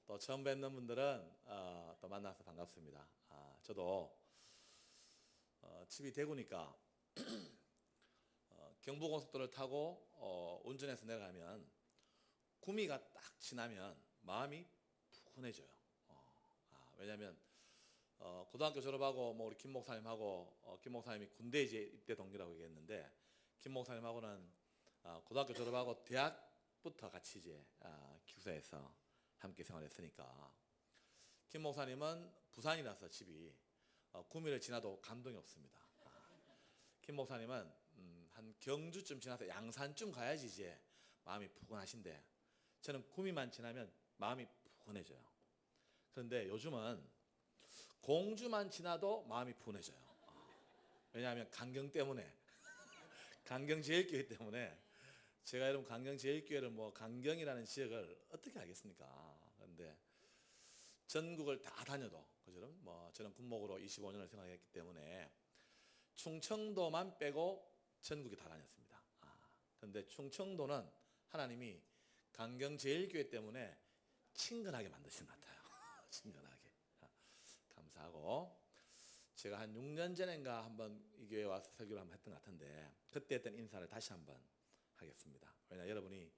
또 처음 뵙는 분들은 또 만나서 반갑습니다. 저도 집이 대구니까 경부고속도로를 타고 운전해서 내려가면 구미가 딱 지나면 마음이 푸근해져요. 왜냐하면 고등학교 졸업하고 우리 김 목사님하고 김 목사님이 군대 이제 입대 동기라고 얘기했는데 김 목사님하고는 고등학교 졸업하고 대학부터 같이 이제 기숙사에서 함께 생활했으니까 김 목사님은 부산이라서 집이 구미를 지나도 감동이 없습니다. 김 목사님은 한 경주쯤 지나서 양산쯤 가야지 이제 마음이 푸근하신데 저는 구미만 지나면 마음이 푸근해져요. 그런데 요즘은 공주만 지나도 마음이 푸근해져요. 왜냐하면 강경 때문에 강경제일교회 때문에 제가 여러분 강경제일교회를 강경이라는 지역을 어떻게 알겠습니까? 그런데 전국을 다 다녀도 그처럼 저는 군목으로 25년을 생활했기 때문에 충청도만 빼고 전국이 다 다녔습니다. 그런데 충청도는 하나님이 강경제일교회 때문에 친근하게 만드신 것 같아요. 친근하게. 감사하고 제가 한 6년 전인가 한번 이 교회에 와서 설교를 한번 했던 것 같은데 그때 했던 인사를 다시 한번 하겠습니다. 왜냐 여러분이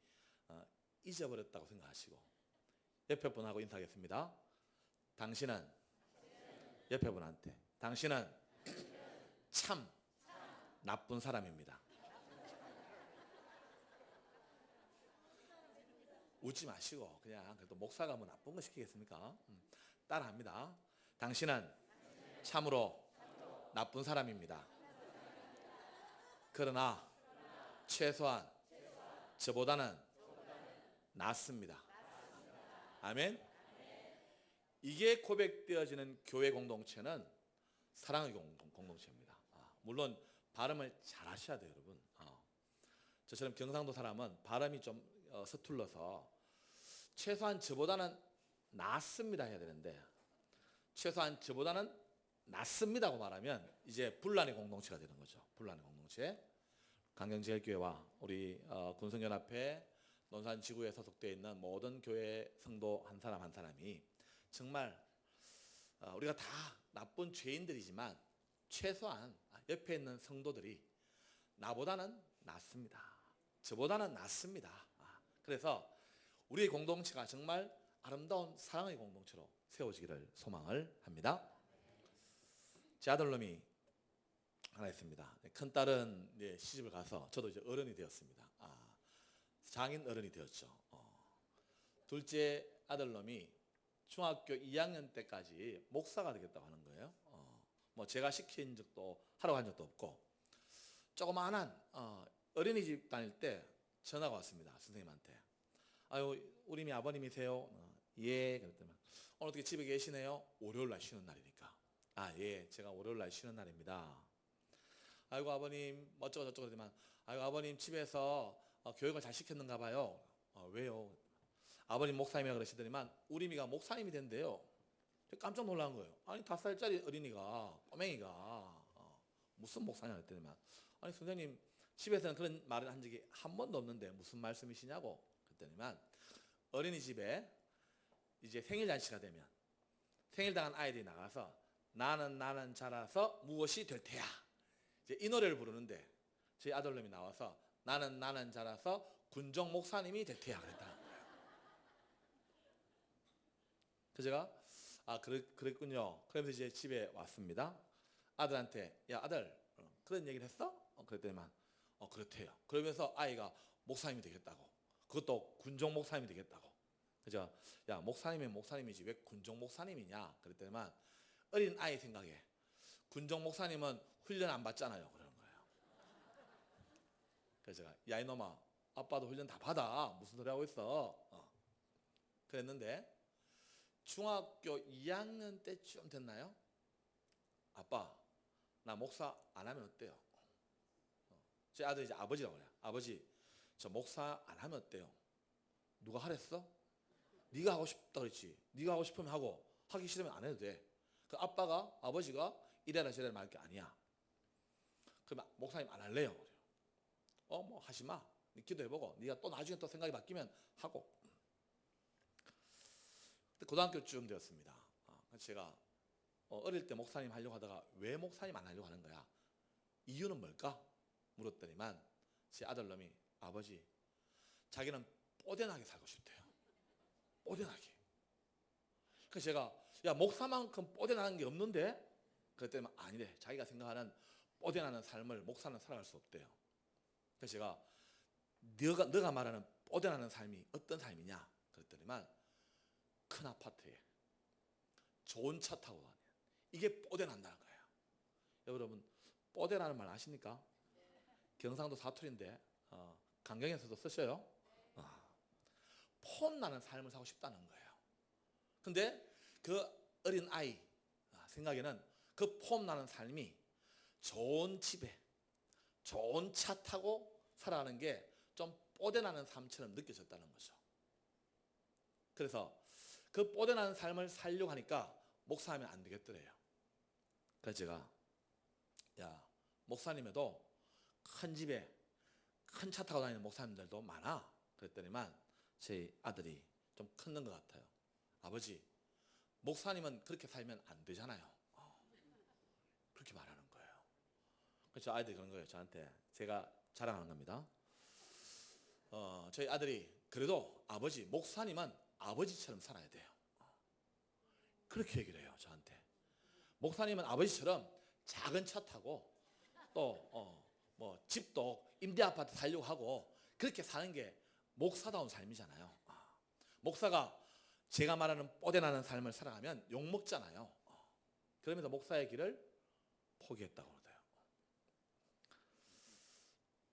잊어버렸다고 생각하시고 옆에 분하고 인사하겠습니다. 당신은 옆에 분한테 당신은 참 나쁜 사람입니다. 웃지 마시고 그냥 그래도 목사가 나쁜 거 시키겠습니까? 따라합니다. 당신은 참으로 나쁜 사람입니다. 그러나 최소한 저보다는 낫습니다. 아멘. 이게 고백되어지는 교회 공동체는 사랑의 공동체입니다. 물론 발음을 잘 하셔야 돼요, 여러분. 저처럼 경상도 사람은 발음이 좀 서툴러서 최소한 저보다는 낫습니다 해야 되는데 최소한 저보다는 낫습니다고 말하면 이제 분란의 공동체가 되는 거죠. 분란의 공동체. 강경제일교회와 우리 군성연합회 논산지구에 소속되어 있는 모든 교회 성도 한 사람 한 사람이 정말 우리가 다 나쁜 죄인들이지만 최소한 옆에 있는 성도들이 나보다는 낫습니다. 저보다는 낫습니다. 그래서 우리의 공동체가 정말 아름다운 사랑의 공동체로 세워지기를 소망을 합니다. 제 아들놈이 하나 있습니다. 큰딸은 이제 시집을 가서 저도 이제 어른이 되었습니다. 장인 어른이 되었죠. 둘째 아들놈이 중학교 2학년 때까지 목사가 되겠다고 하는 거예요. 제가 시킨 적도 하러 간 적도 없고 조그마한 어린이집 다닐 때 전화가 왔습니다. 선생님한테. 아유 우리 아버님이세요? 예. 그랬더니 오늘 어떻게 집에 계시네요? 월요일날 쉬는 날이니까. 예. 제가 월요일날 쉬는 날입니다. 아이고 아버님 어쩌고 저쩌고 그러지만 아이고 아버님 집에서 교육을 잘 시켰는가 봐요. 왜요? 아버님 목사님이라 그러시더니만 우리 미가 목사님이 된대요. 깜짝 놀란 거예요. 아니 5살짜리 어린이가 꼬맹이가 무슨 목사냐 그랬더니만 아니 선생님 집에서는 그런 말을 한 적이 한 번도 없는데 무슨 말씀이시냐고 그랬더니만 어린이집에 이제 생일잔치가 되면 생일당한 아이들이 나가서 나는 자라서 무엇이 될 테야 이제 이 노래를 부르는데 저희 아들놈이 나와서 나는 자라서 군종 목사님이 될 테야 그랬다는 거예요. 그래서 제가 그랬군요. 그러면서 이제 집에 왔습니다. 아들한테 야 아들 그런 얘기를 했어? 그랬더니만 그렇대요. 그러면서 아이가 목사님이 되겠다고 그것도 군종 목사님이 되겠다고. 그죠? 야 목사님이면 목사님이지 왜 군종 목사님이냐 그랬더니만 어린 아이 생각에 군종 목사님은 훈련 안 받잖아요 그러는 거예요. 그래서 제가 야 이놈아 아빠도 훈련 다 받아 무슨 소리 하고 있어. 그랬는데 중학교 2학년 때쯤 됐나요? 아빠 나 목사 안 하면 어때요? 제 아들이 이제 아버지라고 그래요. 아버지 저 목사 안 하면 어때요? 누가 하랬어? 네가 하고 싶다 그랬지. 네가 하고 싶으면 하고 하기 싫으면 안 해도 돼. 그 아버지가 이래라 저래라 말할 게 아니야. 그럼 목사님 안 할래요. 그래요. 하지 마. 네 기도해보고 네가 또 나중에 또 생각이 바뀌면 하고. 고등학교쯤 되었습니다. 그래서 제가 어릴 때 목사님 하려고 하다가 왜 목사님 안 하려고 하는 거야? 이유는 뭘까? 물었더니만 제 아들놈이 아버지 자기는 뽀대나게 살고 싶대요. 뽀대나게. 그래서 제가 야 목사만큼 뽀대나는 게 없는데? 그랬더니 아니래. 자기가 생각하는 뽀대나는 삶을 목사는 살아갈 수 없대요. 그래서 제가 너가 말하는 뽀대나는 삶이 어떤 삶이냐? 그랬더니만 큰 아파트에 좋은 차 타고 다니는 이게 뽀대난다는 거예요. 여러분 뽀대라는 말 아십니까? 경상도 사투리인데 강경에서도 쓰셔요. 폼나는 삶을 살고 싶다는 거예요. 근데 그 어린 아이 생각에는 그 폼나는 삶이 좋은 집에 좋은 차 타고 살아가는 게 좀 뽀대나는 삶처럼 느껴졌다는 거죠. 그래서 그 뽀대나는 삶을 살려고 하니까 목사하면 안 되겠더래요. 그래서 제가 야 목사님에도 큰 집에 큰 차 타고 다니는 목사님들도 많아. 그랬더니만 제 아들이 좀 컸는 것 같아요. 아버지 목사님은 그렇게 살면 안 되잖아요. 그렇게 말하는 거예요. 그래서 아이들이 그런 거예요. 저한테 제가 자랑하는 겁니다. 저희 아들이 그래도 아버지 목사님은 아버지처럼 살아야 돼요. 그렇게 얘기를 해요. 저한테. 목사님은 아버지처럼 작은 차 타고 또 뭐 집도 임대 아파트 살려고 하고 그렇게 사는 게 목사다운 삶이잖아요. 목사가 제가 말하는 뽀대나는 삶을 살아가면 욕먹잖아요. 그러면서 목사의 길을 포기했다고 그러대요.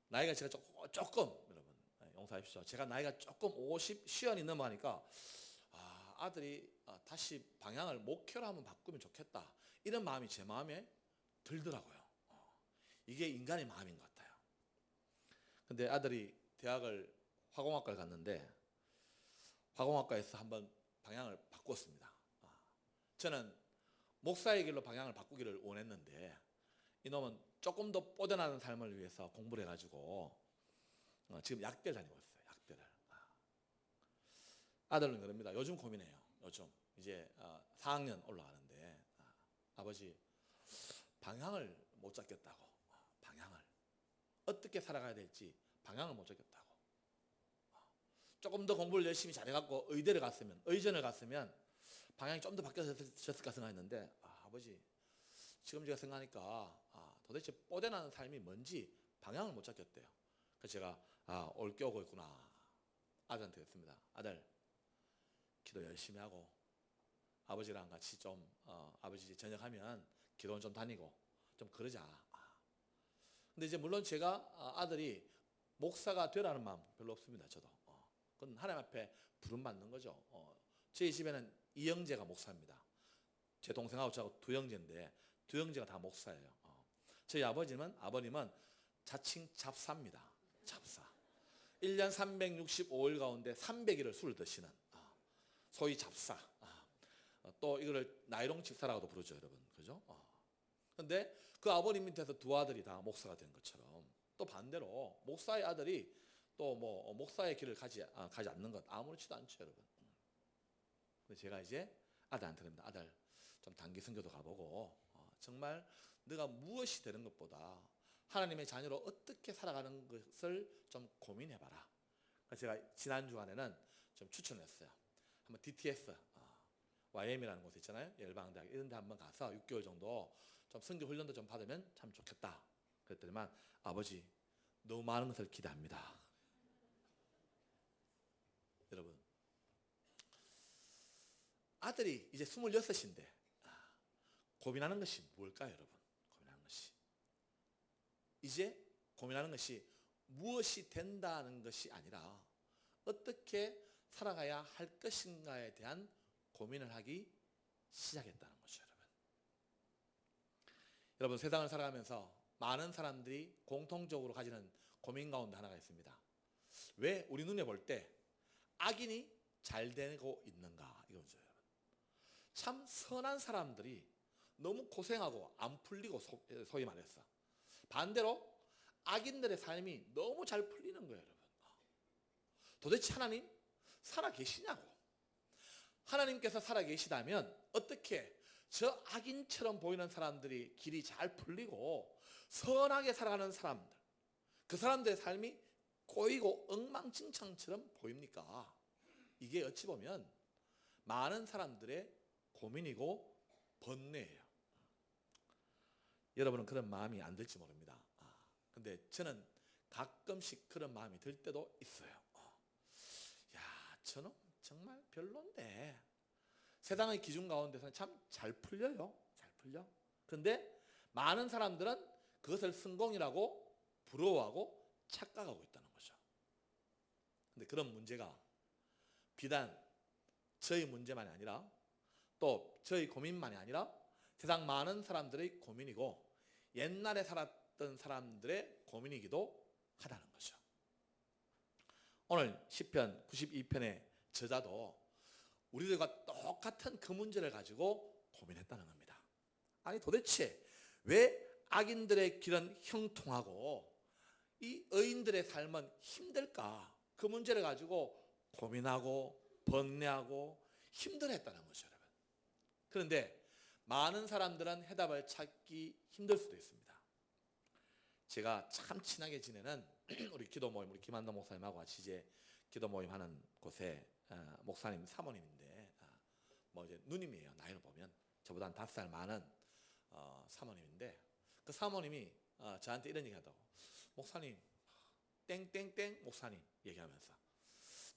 나이가 제가 조금 여러분 용서하십시오. 제가 나이가 조금 50 시연이 넘어가니까 아들이 다시 방향을 목회로 한번 바꾸면 좋겠다 이런 마음이 제 마음에 들더라고요. 이게 인간의 마음인 것 같아요. 근데 아들이 대학을 화공학과를 갔는데 화공학과에서 한번 방향을 바꿨습니다. 저는 목사의 길로 방향을 바꾸기를 원했는데 이놈은 조금 더 뽀대나는 삶을 위해서 공부를 해가지고 지금 약대를 다니고 있어요. 약대를. 아들은 그럽니다. 요즘 고민해요. 요즘 이제 4학년 올라가는데 아버지 방향을 못 잡겠다고. 방향을 어떻게 살아가야 될지 방향을 못 잡겠다고. 조금 더 공부를 열심히 잘해갖고 의대를 갔으면 의전을 갔으면 방향이 좀 더 바뀌었을까 생각했는데 아버지 지금 제가 생각하니까 도대체 뽀대나는 삶이 뭔지 방향을 못 잡겠대요. 그래서 제가 올 게 오고 있구나. 아들한테 했습니다. 아들 기도 열심히 하고 아버지랑 같이 좀 아버지 이제 저녁하면 기도원 좀 다니고 좀 그러자. 근데 이제 물론 제가 아들이 목사가 되라는 마음 별로 없습니다. 저도. 그건 하나님 앞에 부름 받는 거죠. 저희 집에는 이형제가 목사입니다. 제 동생하고 저하고 두 형제인데 두 형제가 다 목사예요. 저희 아버님은 자칭 잡사입니다. 잡사. 1년 365일 가운데 300일을 술을 드시는 소위 잡사. 또 이거를 나이롱 집사라고도 부르죠, 여러분. 그죠? 근데 그 아버님 밑에서 두 아들이 다 목사가 된 것처럼 또 반대로 목사의 아들이 또 뭐 목사의 길을 가지 않는 것 아무렇지도 않죠, 여러분. 근데 제가 이제 아들한테 그럽니다. 아들 좀 단기 선교도 가보고 정말 네가 무엇이 되는 것보다 하나님의 자녀로 어떻게 살아가는 것을 좀 고민해봐라. 그래서 제가 지난 주간에는 좀 추천했어요. 한번 DTS YM이라는 곳 있잖아요. 열방대학 이런 데 한번 가서 6개월 정도 좀 선교 훈련도 좀 받으면 참 좋겠다. 그랬더니만 아버지 너무 많은 것을 기대합니다. 여러분 아들이 이제 26인데 고민하는 것이 뭘까요, 여러분? 고민하는 것이 이제 고민하는 것이 무엇이 된다는 것이 아니라 어떻게 살아가야 할 것인가에 대한 고민을 하기 시작했다는 거죠, 여러분. 여러분 세상을 살아가면서 많은 사람들이 공통적으로 가지는 고민 가운데 하나가 있습니다. 왜 우리 눈에 볼 때 악인이 잘 되고 있는가 이거죠, 여러분. 참 선한 사람들이 너무 고생하고 안 풀리고 소위 말해서 반대로 악인들의 삶이 너무 잘 풀리는 거예요, 여러분. 도대체 하나님 살아 계시냐고. 하나님께서 살아계시다면 어떻게 저 악인처럼 보이는 사람들이 길이 잘 풀리고 선하게 살아가는 사람들, 그 사람들의 삶이 꼬이고 엉망진창처럼 보입니까? 이게 어찌 보면 많은 사람들의 고민이고 번뇌예요. 여러분은 그런 마음이 안 들지 모릅니다. 근데 저는 가끔씩 그런 마음이 들 때도 있어요. 야, 저는 정말 별론데 세상의 기준 가운데서는 참 잘 풀려요. 잘 풀려. 그런데 많은 사람들은 그것을 성공이라고 부러워하고 착각하고 있다는 거죠. 근데 그런 문제가 비단 저희 문제만이 아니라 또 저희 고민만이 아니라 세상 많은 사람들의 고민이고 옛날에 살았던 사람들의 고민이기도 하다는 거죠. 오늘 시편 92편의 저자도 우리들과 똑같은 그 문제를 가지고 고민했다는 겁니다. 아니 도대체 왜 악인들의 길은 형통하고 이 의인들의 삶은 힘들까? 그 문제를 가지고 고민하고 번뇌하고 힘들어했다는 거죠, 여러분. 그런데 많은 사람들은 해답을 찾기 힘들 수도 있습니다. 제가 참 친하게 지내는 우리 기도 모임, 우리 김한동 목사님하고 같이 이제 기도 모임 하는 곳에 목사님 사모님인데 뭐 이제 누님이에요. 나이를 보면 저보다 한 5살 많은 사모님인데 그 사모님이 저한테 이런 얘기하더라고. 목사님, 땡땡땡 목사님 얘기하면서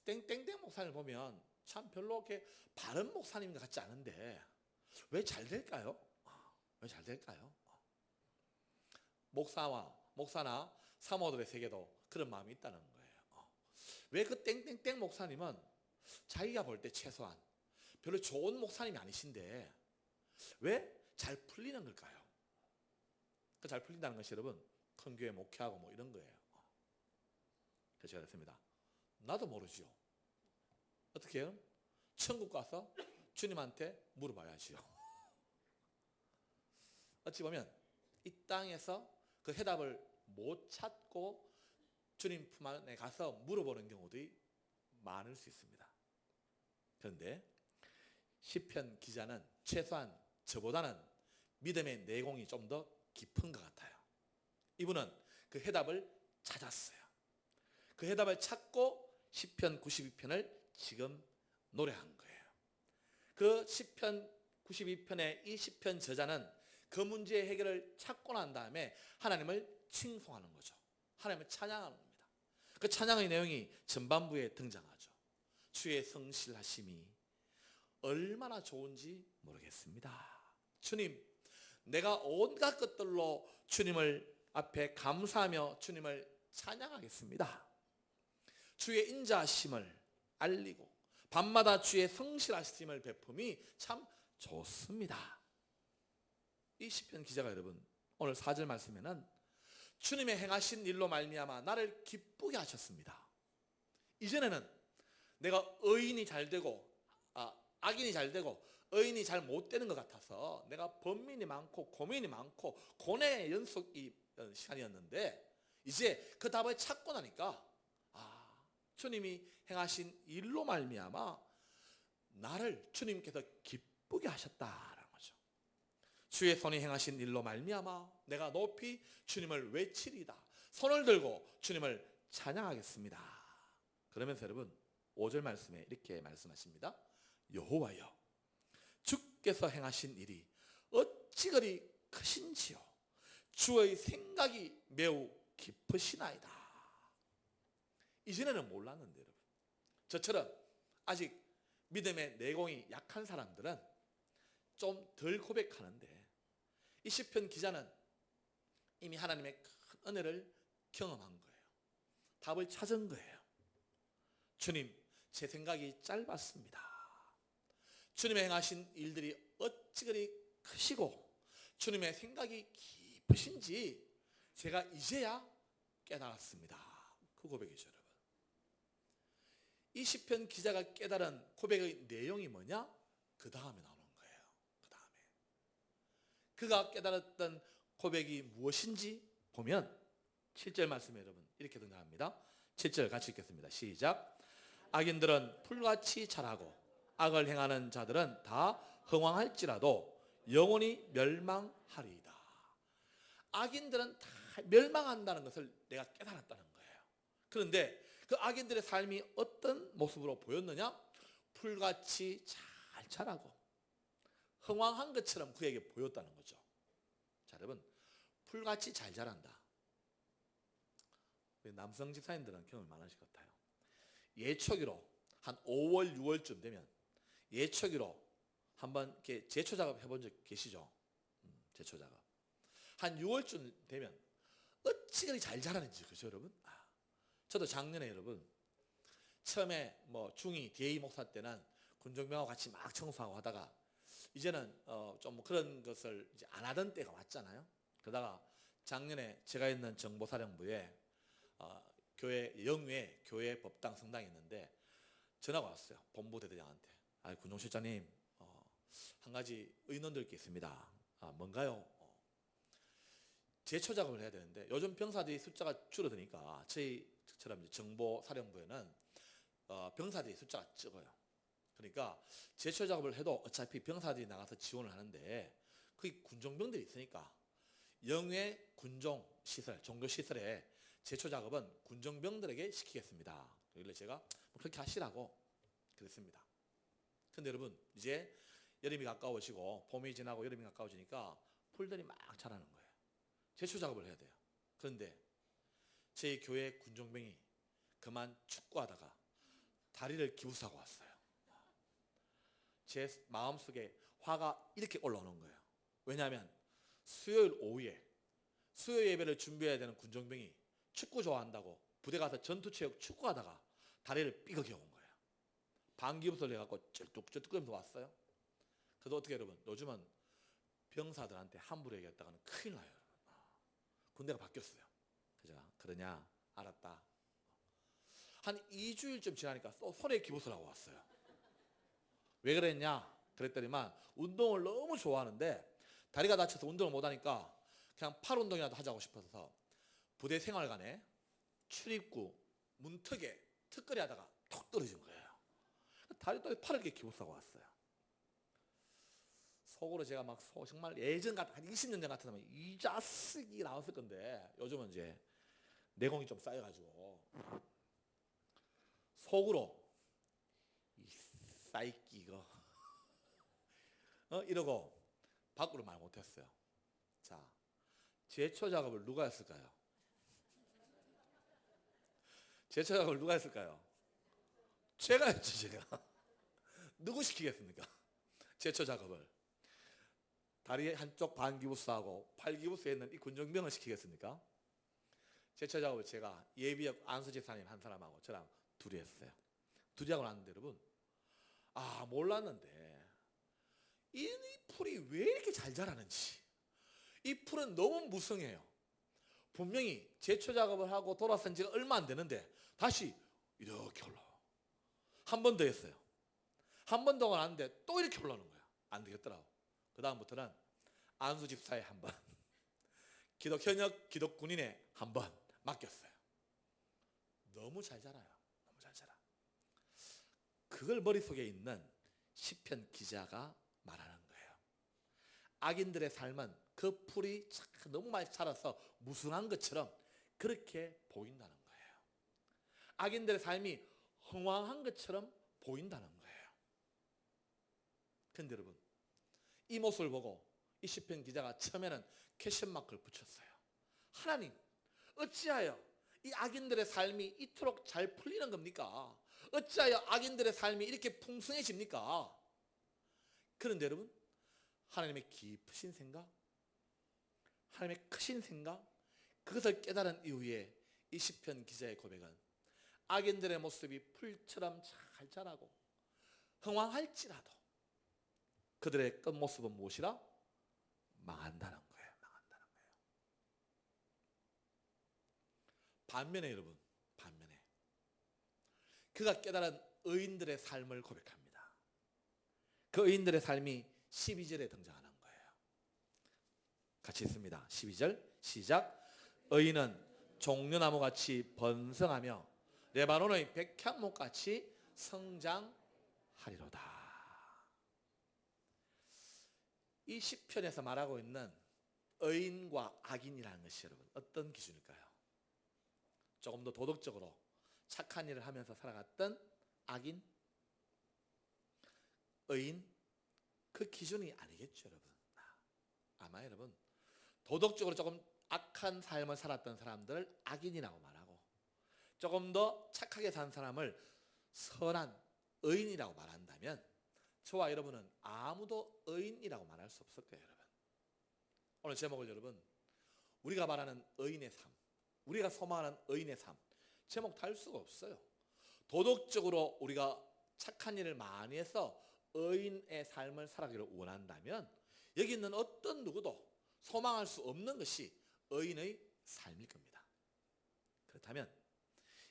땡땡땡 목사님 보면 참 별로 이렇게 바른 목사님 같지 않은데 왜 잘 될까요? 왜 잘 될까요? 목사나 사모들의 세계도 그런 마음이 있다는 거예요. 왜 그 땡땡땡 목사님은 자기가 볼 때 최소한 별로 좋은 목사님이 아니신데 왜 잘 풀리는 걸까요? 그 잘 풀린다는 것이 여러분 큰 교회 목회하고 뭐 이런 거예요. 그래서 제가 그랬습니다. 나도 모르죠. 어떻게 해요? 천국 가서 주님한테 물어봐야지요. 어찌 보면 이 땅에서 그 해답을 못 찾고 주님 품 안에 가서 물어보는 경우들이 많을 수 있습니다. 그런데 시편 기자는 최소한 저보다는 믿음의 내공이 좀 더 깊은 것 같아요. 이분은 그 해답을 찾았어요. 그 해답을 찾고 시편 92편을 지금 노래한 거예요. 그 시편 92편의 이 시편 저자는 그 문제의 해결을 찾고 난 다음에 하나님을 칭송하는 거죠. 하나님을 찬양하는 겁니다. 그 찬양의 내용이 전반부에 등장하죠. 주의 성실하심이 얼마나 좋은지 모르겠습니다. 주님, 내가 온갖 것들로 주님을 앞에 감사하며 주님을 찬양하겠습니다. 주의 인자하심을 알리고 밤마다 주의 성실하심을 베품이 참 좋습니다. 이 시편 기자가 여러분 오늘 4절 말씀에는 주님의 행하신 일로 말미암아 나를 기쁘게 하셨습니다. 이전에는 내가 의인이 잘 되고 악인이 잘 되고 의인이 잘 못 되는 것 같아서 내가 번민이 많고 고민이 많고 고뇌의 연속이 시간이었는데 이제 그 답을 찾고 나니까 주님이 행하신 일로 말미암아 나를 주님께서 기쁘게 하셨다라는 거죠. 주의 손이 행하신 일로 말미암아 내가 높이 주님을 외치리다. 손을 들고 주님을 찬양하겠습니다. 그러면서 여러분 5절 말씀에 이렇게 말씀하십니다. 여호와여 주께서 행하신 일이 어찌 그리 크신지요. 주의 생각이 매우 깊으시나이다. 이전에는 몰랐는데 여러분 저처럼 아직 믿음의 내공이 약한 사람들은 좀 덜 고백하는데 이 시편 기자는 이미 하나님의 큰 은혜를 경험한 거예요. 답을 찾은 거예요. 주님, 제 생각이 짧았습니다. 주님의 행하신 일들이 어찌 그리 크시고 주님의 생각이 깊으신지 제가 이제야 깨달았습니다. 그 고백이죠, 여러분. 이 시편 기자가 깨달은 고백의 내용이 뭐냐? 그 다음에 나오는 거예요. 그 다음에 그가 깨달았던 고백이 무엇인지 보면 7절 말씀에 여러분 이렇게 등장합니다. 7절 같이 읽겠습니다. 시작. 악인들은 풀같이 자라고 악을 행하는 자들은 다 흥왕할지라도 영원히 멸망하리이다. 악인들은 다 멸망한다는 것을 내가 깨달았다는 거예요. 그런데 그 악인들의 삶이 어떤 모습으로 보였느냐? 풀같이 잘 자라고 흥왕한 것처럼 그에게 보였다는 거죠. 자, 여러분, 풀같이 잘 자란다. 남성 집사님들은 경험이 많으실 것 같아요. 예초기로 한 5월, 6월쯤 되면 예초기로 한번 이렇게 제초 작업 해본 적 계시죠? 제초 작업. 한 6월쯤 되면 어찌 그리 잘 자라는지, 그죠, 여러분? 저도 작년에 여러분, 처음에 뭐 중2, DA 목사 때는 군종병하고 같이 막 청소하고 하다가 이제는 좀 그런 것을 이제 안 하던 때가 왔잖아요. 그러다가 작년에 제가 있는 정보사령부에 교회 영외 교회 법당 성당이 있는데 전화가 왔어요. 본부 대대장한테. 군종실장님, 한 가지 의논드릴 게 있습니다. 뭔가요? 제초 작업을 해야 되는데 요즘 병사들이 숫자가 줄어드니까 저희처럼 정보사령부에는 병사들이 숫자가 적어요. 그러니까 제초 작업을 해도 어차피 병사들이 나가서 지원을 하는데 거기 군종병들이 있으니까 영외 군종 시설, 종교 시설에 제초 작업은 군종병들에게 시키겠습니다. 그래서 제가 그렇게 하시라고 그랬습니다. 근데 여러분, 이제 여름이 가까워지고 봄이 지나고 여름이 가까워지니까 풀들이 막 자라는 거예요. 제초 작업을 해야 돼요. 그런데 저희 교회 군종병이 그만 축구하다가 다리를 기부사고 왔어요. 제 마음속에 화가 이렇게 올라오는 거예요. 왜냐하면 수요일 오후에 수요 예배를 준비해야 되는 군종병이 축구 좋아한다고 부대 가서 전투체육 축구하다가 다리를 삐걱여 온 거예요. 방기부서를 해갖고 쩔뚝쩔뚝거리면서 왔어요. 그래도 어떻게 여러분, 요즘은 병사들한테 함부로 얘기했다가는 큰일 나요. 군대가 바뀌었어요. 그죠? 그러냐? 알았다. 한 2주일쯤 지나니까 또 손에 기부서를 하고 왔어요. 왜 그랬냐? 그랬더니만 운동을 너무 좋아하는데 다리가 다쳐서 운동을 못하니까 그냥 팔 운동이라도 하자고 싶어서 부대 생활관에 출입구 문턱에 턱걸이 하다가 톡 떨어진 거예요. 다리 또 팔을 이렇게 기부싸고 왔어요. 속으로 제가 막 정말 예전 같은 한 20년 전 같으면 이 자식이 나왔을 건데 요즘은 이제 내공이 좀 쌓여가지고 속으로 이 싸이끼 이거 이러고 밖으로 말 못했어요. 자, 제초 작업을 누가 했을까요? 제초 작업을 누가 했을까요? 제가 했죠, 제가. 누구 시키겠습니까? 제초 작업을. 다리 한쪽 반기부스하고 팔기부스 있는 이 군종병을 시키겠습니까? 제초 작업을 제가 예비역 안수집사님 한 사람하고 저랑 둘이 했어요. 둘이 하고 났는데 여러분, 몰랐는데 이 풀이 왜 이렇게 잘 자라는지. 이 풀은 너무 무성해요. 분명히 제초 작업을 하고 돌아선 지가 얼마 안 되는데 다시 이렇게 올라와. 한 번 더 했어요. 한 번 더 하고 났는데 또 이렇게 올라오는 거야. 안 되겠더라고. 그 다음부터는 안수집사에 한 번, 현역 기독군인에 한 번 맡겼어요. 너무 잘 자라요. 너무 잘 자라. 그걸 머릿속에 있는 시편 기자가 말하는 거예요. 악인들의 삶은 그 풀이 너무 많이 자라서 무성한 것처럼 그렇게 보인다는 거예요. 악인들의 삶이 흥왕한 것처럼 보인다는 거예요. 그런데 여러분, 이 모습을 보고 이 시편 기자가 처음에는 퀘스천마크를 붙였어요. 하나님, 어찌하여 이 악인들의 삶이 이토록 잘 풀리는 겁니까? 어찌하여 악인들의 삶이 이렇게 풍성해집니까? 그런데 여러분, 하나님의 깊으신 생각, 하나님의 크신 생각, 그것을 깨달은 이후에 이 시편 기자의 고백은 악인들의 모습이 풀처럼 잘 자라고 흥왕할지라도 그들의 끝모습은 무엇이라? 망한다는 거예요. 망한다는 거예요. 반면에 여러분, 반면에 그가 깨달은 의인들의 삶을 고백합니다. 그 의인들의 삶이 12절에 등장하는 거예요. 같이 읽습니다. 12절 시작. 의인은 종려나무같이 번성하며 레바논의 백향목같이 성장하리로다. 이 시편에서 말하고 있는 의인과 악인이라는 것이 여러분 어떤 기준일까요? 조금 더 도덕적으로 착한 일을 하면서 살아갔던 악인, 의인, 그 기준이 아니겠죠 여러분. 아마 여러분 도덕적으로 조금 악한 삶을 살았던 사람들을 악인이라고 말하고, 조금 더 착하게 산 사람을 선한 의인이라고 말한다면, 저와 여러분은 아무도 의인이라고 말할 수 없을 거예요 여러분. 오늘 제목을 여러분, 우리가 말하는 의인의 삶, 우리가 소망하는 의인의 삶, 제목 달 수가 없어요. 도덕적으로 우리가 착한 일을 많이 해서 의인의 삶을 살아가기를 원한다면, 여기 있는 어떤 누구도 소망할 수 없는 것이 의인의 삶일 겁니다. 그렇다면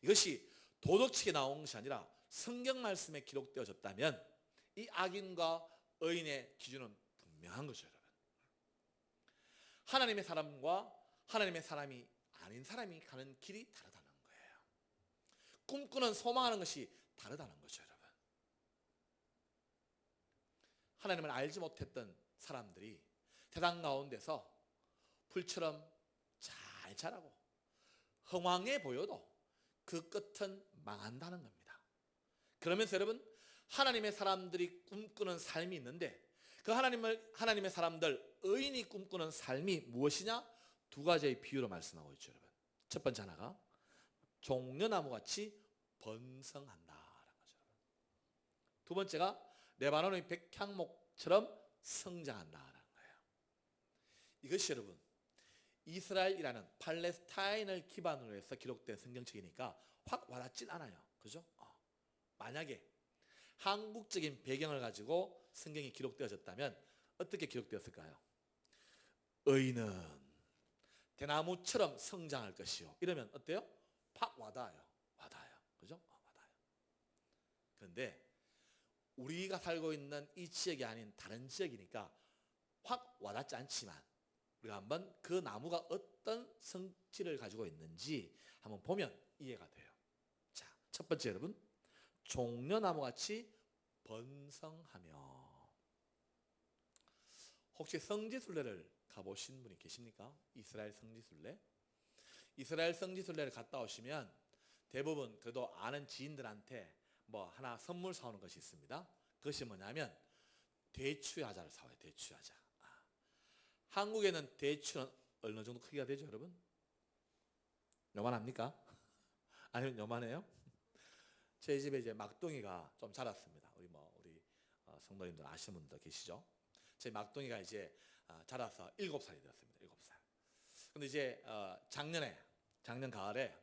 이것이 도덕책에 나온 것이 아니라 성경 말씀에 기록되어졌다면, 이 악인과 의인의 기준은 분명한 것이죠 여러분. 하나님의 사람과 하나님의 사람이 아닌 사람이 가는 길이 다르다는 거예요. 꿈꾸는 소망하는 것이 다르다는 거죠 여러분. 하나님을 알지 못했던 사람들이 세상 가운데서 풀처럼 잘 자라고 흥왕해 보여도 그 끝은 망한다는 겁니다. 그러면서 여러분, 하나님의 사람들이 꿈꾸는 삶이 있는데, 그 하나님의 사람들 의인이 꿈꾸는 삶이 무엇이냐? 두 가지의 비유로 말씀하고 있죠 여러분. 첫 번째 하나가 종려나무같이 번성한다라는 거죠. 두 번째가 레바논의 백향목처럼 성장한다라는 거예요. 이것이 여러분 이스라엘이라는 팔레스타인을 기반으로 해서 기록된 성경책이니까 확 와닿진 않아요. 그죠? 만약에 한국적인 배경을 가지고 성경이 기록되어졌다면 어떻게 기록되었을까요? 의인은 대나무처럼 성장할 것이요. 이러면 어때요? 팍 와닿아요. 그죠? 와닿아요. 그런데 우리가 살고 있는 이 지역이 아닌 다른 지역이니까 확 와닿지 않지만, 우리가 한번 그 나무가 어떤 성질을 가지고 있는지 한번 보면 이해가 돼요. 자, 첫 번째 여러분, 종려나무같이 번성하며. 혹시 성지순례를 가보신 분이 계십니까? 이스라엘 성지순례? 이스라엘 성지순례를 갔다 오시면 대부분 그래도 아는 지인들한테 뭐 하나 선물 사오는 것이 있습니다. 그것이 뭐냐면 대추야자를 사와요. 대추야자. 한국에는 대추는 어느 정도 크기가 되죠 여러분? 요만합니까? 아니면 요만해요? 제 집에 이제 막둥이가 좀 자랐습니다. 우리 성도님들 아시는 분들 계시죠? 제 막둥이가 이제 자라서 7살이 되었습니다. 7살. 근데 이제 작년 가을에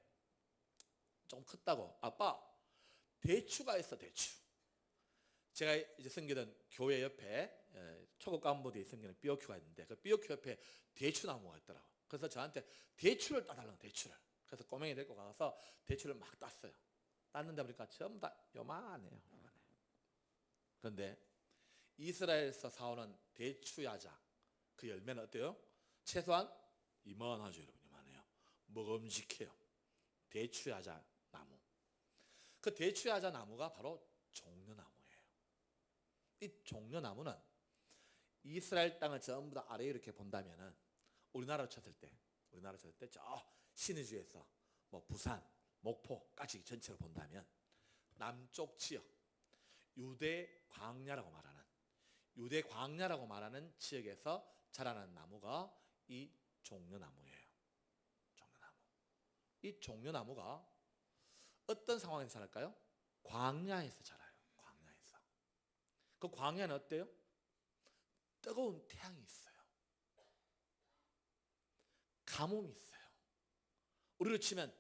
조금 컸다고, 아빠 대추가 있어, 대추. 제가 이제 섬기던 교회 옆에 초급 간부들이 섬기는 삐오큐가 있는데, 그 삐오큐 옆에 대추나무가 있더라고. 그래서 저한테 대추를 따달라고, 대추를. 그래서 꼬맹이 데리고 가서 대추를 막 땄어요. 땄는데 보니까 전부 다 요만해요. 그런데 이스라엘에서 사오는 대추야자, 그 열매는 어때요? 최소한 이만하죠 여러분. 이만해요. 먹음직해요. 대추야자 나무. 그 대추야자 나무가 바로 종려나무예요. 이 종려나무는 이스라엘 땅을 전부 다 아래에 이렇게 본다면은, 우리나라로 쳤을 때 저 신의주에서 뭐 부산, 목포까지 전체로 본다면 남쪽 지역, 유대 광야라고 말하는 지역에서 자라는 나무가 이 종려나무예요. 종려나무. 이 종려나무가 어떤 상황에서 자랄까요? 광야에서 자라요. 광야에서. 그 광야는 어때요? 뜨거운 태양이 있어요. 가뭄이 있어요. 우리로 치면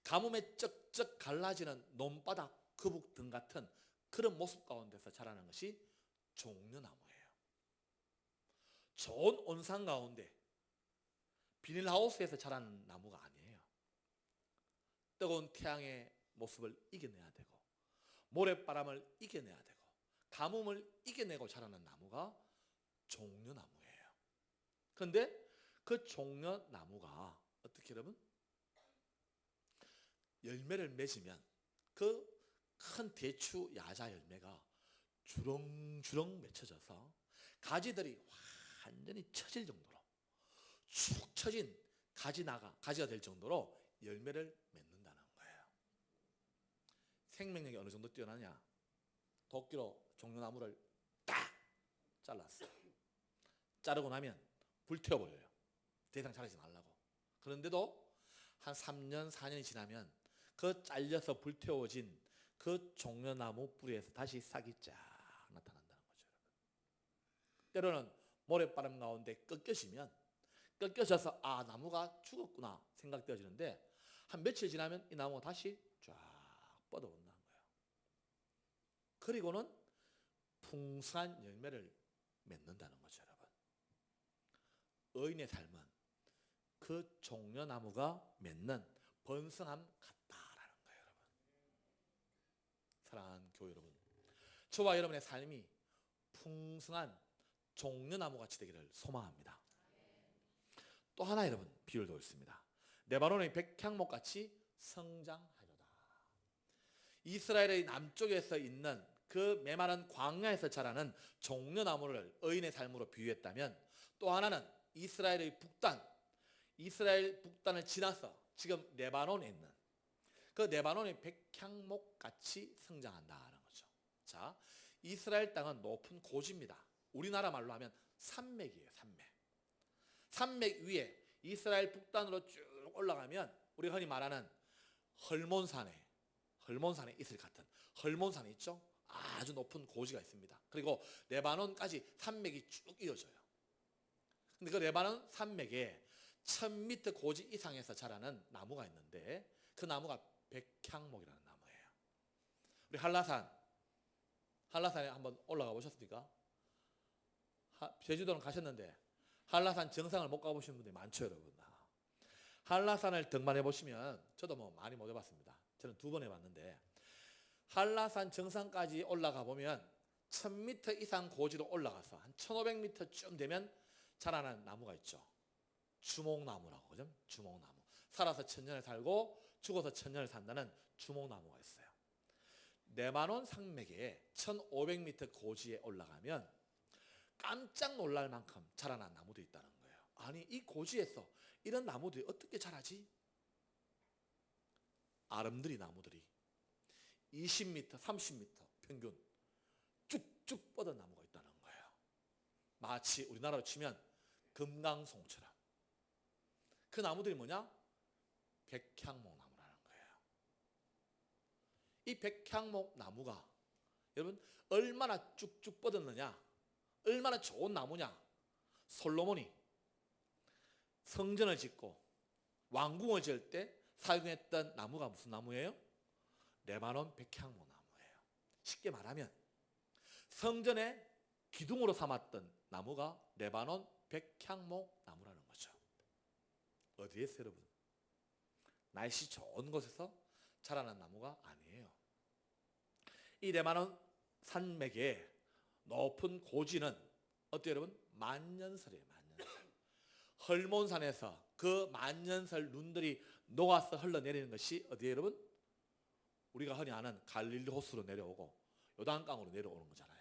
가뭄에 쩍쩍 갈라지는 논바닥, 거북 등 같은 그런 모습 가운데서 자라는 것이 종려나무예요. 좋은 온상 가운데 비닐하우스에서 자라는 나무가 아니에요. 뜨거운 태양의 모습을 이겨내야 되고, 모래바람을 이겨내야 되고, 가뭄을 이겨내고 자라는 나무가 종려나무예요. 그런데 그 종려나무가 어떻게 여러분? 열매를 맺으면 그 큰 대추 야자 열매가 주렁주렁 맺혀져서 가지들이 완전히 처질 정도로 축 처진 가지가 될 정도로 열매를 맺는다는 거예요. 생명력이 어느 정도 뛰어나냐? 도끼로 종려나무를 딱 잘랐어. 자르고 나면 불태워버려요. 더 이상 자라지 말라고. 그런데도 한 3년, 4년이 지나면 그 잘려서 불태워진 그 종려나무 뿌리에서 다시 싹이 쫙 나타난다는 거죠. 때로는 모래바람 가운데 꺾여져서 아, 나무가 죽었구나 생각되어지는데 한 며칠 지나면 이 나무가 다시 쫙 뻗어온다는 거예요. 그리고는 풍성한 열매를 맺는다는 거죠, 여러분. 의인의 삶은 그 종려나무가 맺는 번성함 같다라는 거예요, 여러분. 사랑하는 교회 여러분, 저와 여러분의 삶이 풍성한 종려나무 같이 되기를 소망합니다. 또 하나 여러분 비율도 있습니다. 레바논의 백향목 같이 성장하려다. 이스라엘의 남쪽에서 있는 그 메마른 광야에서 자라는 종려나무를 의인의 삶으로 비유했다면, 또 하나는 이스라엘 북단을 지나서 지금 레바논에 있는 그 레바논의 백향목 같이 성장한다는 거죠. 자, 이스라엘 땅은 높은 고지입니다. 우리나라 말로 하면 산맥이에요. 산맥 위에 이스라엘 북단으로 쭉 올라가면 우리가 흔히 말하는 헐몬산에 있을 같은 헐몬산이 있죠. 아주 높은 고지가 있습니다. 그리고 레바논까지 산맥이 쭉 이어져요. 근데 그 레바논 산맥에 1000m 고지 이상에서 자라는 나무가 있는데 그 나무가 백향목이라는 나무예요. 우리 한라산에 한번 올라가 보셨습니까? 제주도는 가셨는데 한라산 정상을 못 가보신 분들이 많죠, 여러분. 한라산을 등반해 보시면, 저도 뭐 많이 못 해봤습니다. 저는 2번 해봤는데, 한라산 정상까지 올라가 보면 1000m 이상 고지로 올라가서 한 1500m쯤 되면 자라는 나무가 있죠. 주목나무라고, 그죠? 주목나무. 살아서 1000년을 살고 죽어서 1000년을 산다는 주목나무가 있어요. 레바논 산맥에 1500m 고지에 올라가면 깜짝 놀랄 만큼 자라난 나무도 있다는 거예요. 아니, 이 고지에서 이런 나무들이 어떻게 자라지? 아름드리 나무들이 20m, 30m 평균 쭉쭉 뻗은 나무가 있다는 거예요. 마치 우리나라로 치면 금강송처럼. 그 나무들이 뭐냐? 백향목 나무라는 거예요. 이 백향목 나무가 여러분 얼마나 쭉쭉 뻗었느냐, 얼마나 좋은 나무냐. 솔로몬이 성전을 짓고 왕궁을 지을 때 사용했던 나무가 무슨 나무예요? 레바논 백향목 나무예요. 쉽게 말하면 성전의 기둥으로 삼았던 나무가 레바논 백향목 나무라는 거죠. 어디에서 여러분? 날씨 좋은 곳에서 자라난 나무가 아니에요. 이 레바논 산맥의 높은 고지는 어때요, 여러분? 만년설이에요. 만년설. 헐몬산에서 그 만년설 눈들이 녹아서 흘러내리는 것이 어디에 여러분? 우리가 흔히 아는 갈릴리 호수로 내려오고 요단강으로 내려오는 거잖아요.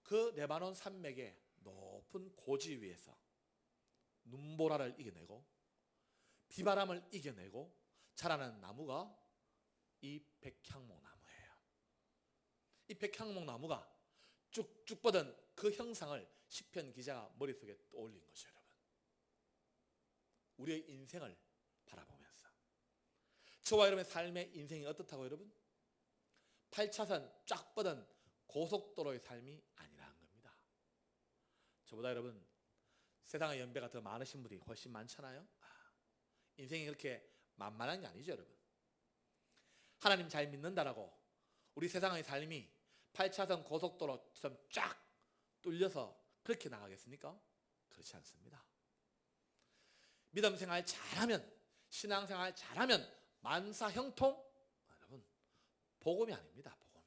그 레바논 산맥의 높은 고지 위에서 눈보라를 이겨내고 비바람을 이겨내고 자라는 나무가 이 백향목 나무예요. 이 백향목 나무가 쭉쭉 뻗은 그 형상을 시편 기자가 머릿속에 떠올린 거죠, 여러분. 우리의 인생을 바라보면서 저와 여러분의 삶의 인생이 어떻다고 여러분? 8차선 쫙 뻗은 고속도로의 삶이 아니라는 겁니다. 저보다 여러분 세상의 연배가 더 많으신 분이 훨씬 많잖아요. 인생이 그렇게 만만한 게 아니죠, 여러분. 하나님 잘 믿는다라고 우리 세상의 삶이 8차선 고속도로처럼 쫙 뚫려서 그렇게 나가겠습니까? 그렇지 않습니다. 믿음 생활 잘하면, 신앙생활 잘하면 만사형통? 여러분, 복음이 아닙니다. 복음이.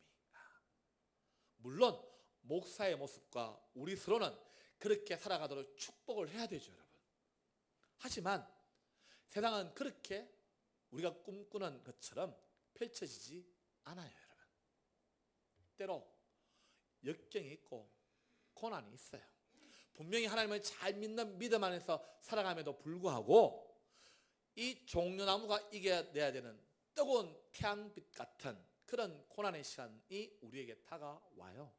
물론 목사의 모습과 우리 스스로는 그렇게 살아가도록 축복을 해야 되죠, 여러분. 하지만 세상은 그렇게 우리가 꿈꾸는 것처럼 펼쳐지지 않아요, 여러분. 때로 역경이 있고 고난이 있어요. 분명히 하나님을 잘 믿는 믿음 안에서 살아감에도 불구하고 이 종려나무가 이겨내야 되는 뜨거운 태양빛 같은 그런 고난의 시간이 우리에게 다가와요.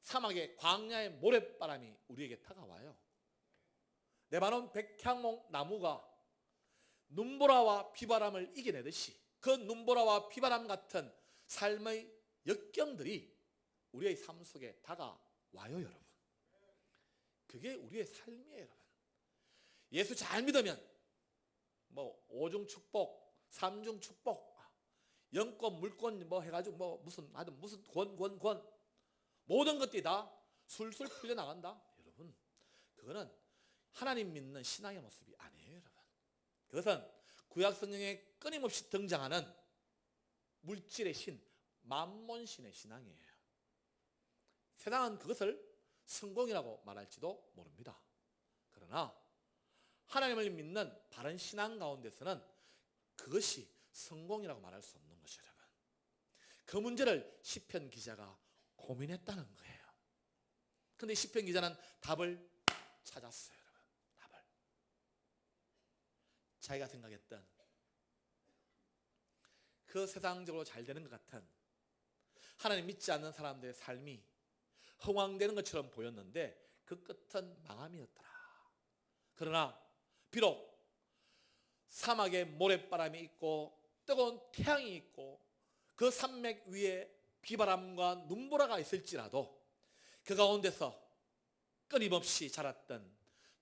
사막의 광야의 모래바람이 우리에게 다가와요. 레바논 백향목 나무가 눈보라와 비바람을 이겨내듯이 그 눈보라와 비바람 같은 삶의 역경들이 우리의 삶 속에 다가와요, 여러분. 그게 우리의 삶이에요, 여러분. 예수 잘 믿으면 뭐 5중 축복, 3중 축복, 영권, 물권 뭐 해가지고 뭐 무슨 권 모든 것들이 다 술술 풀려나간다. 여러분, 그거는 하나님 믿는 신앙의 모습이 아니에요, 여러분. 그것은 구약 성경에 끊임없이 등장하는 물질의 신, 만몬신의 신앙이에요. 세상은 그것을 성공이라고 말할지도 모릅니다. 그러나 하나님을 믿는 바른 신앙 가운데서는 그것이 성공이라고 말할 수 없는 것이죠, 여러분. 그 문제를 시편 기자가 고민했다는 거예요. 그런데 시편 기자는 답을 찾았어요, 여러분. 답을. 자기가 생각했던 그 세상적으로 잘 되는 것 같은 하나님 믿지 않는 사람들의 삶이 흥황되는 것처럼 보였는데 그 끝은 망함이었더라. 그러나 비록 사막에 모래바람이 있고 뜨거운 태양이 있고 그 산맥 위에 비바람과 눈보라가 있을지라도 그 가운데서 끊임없이 자랐던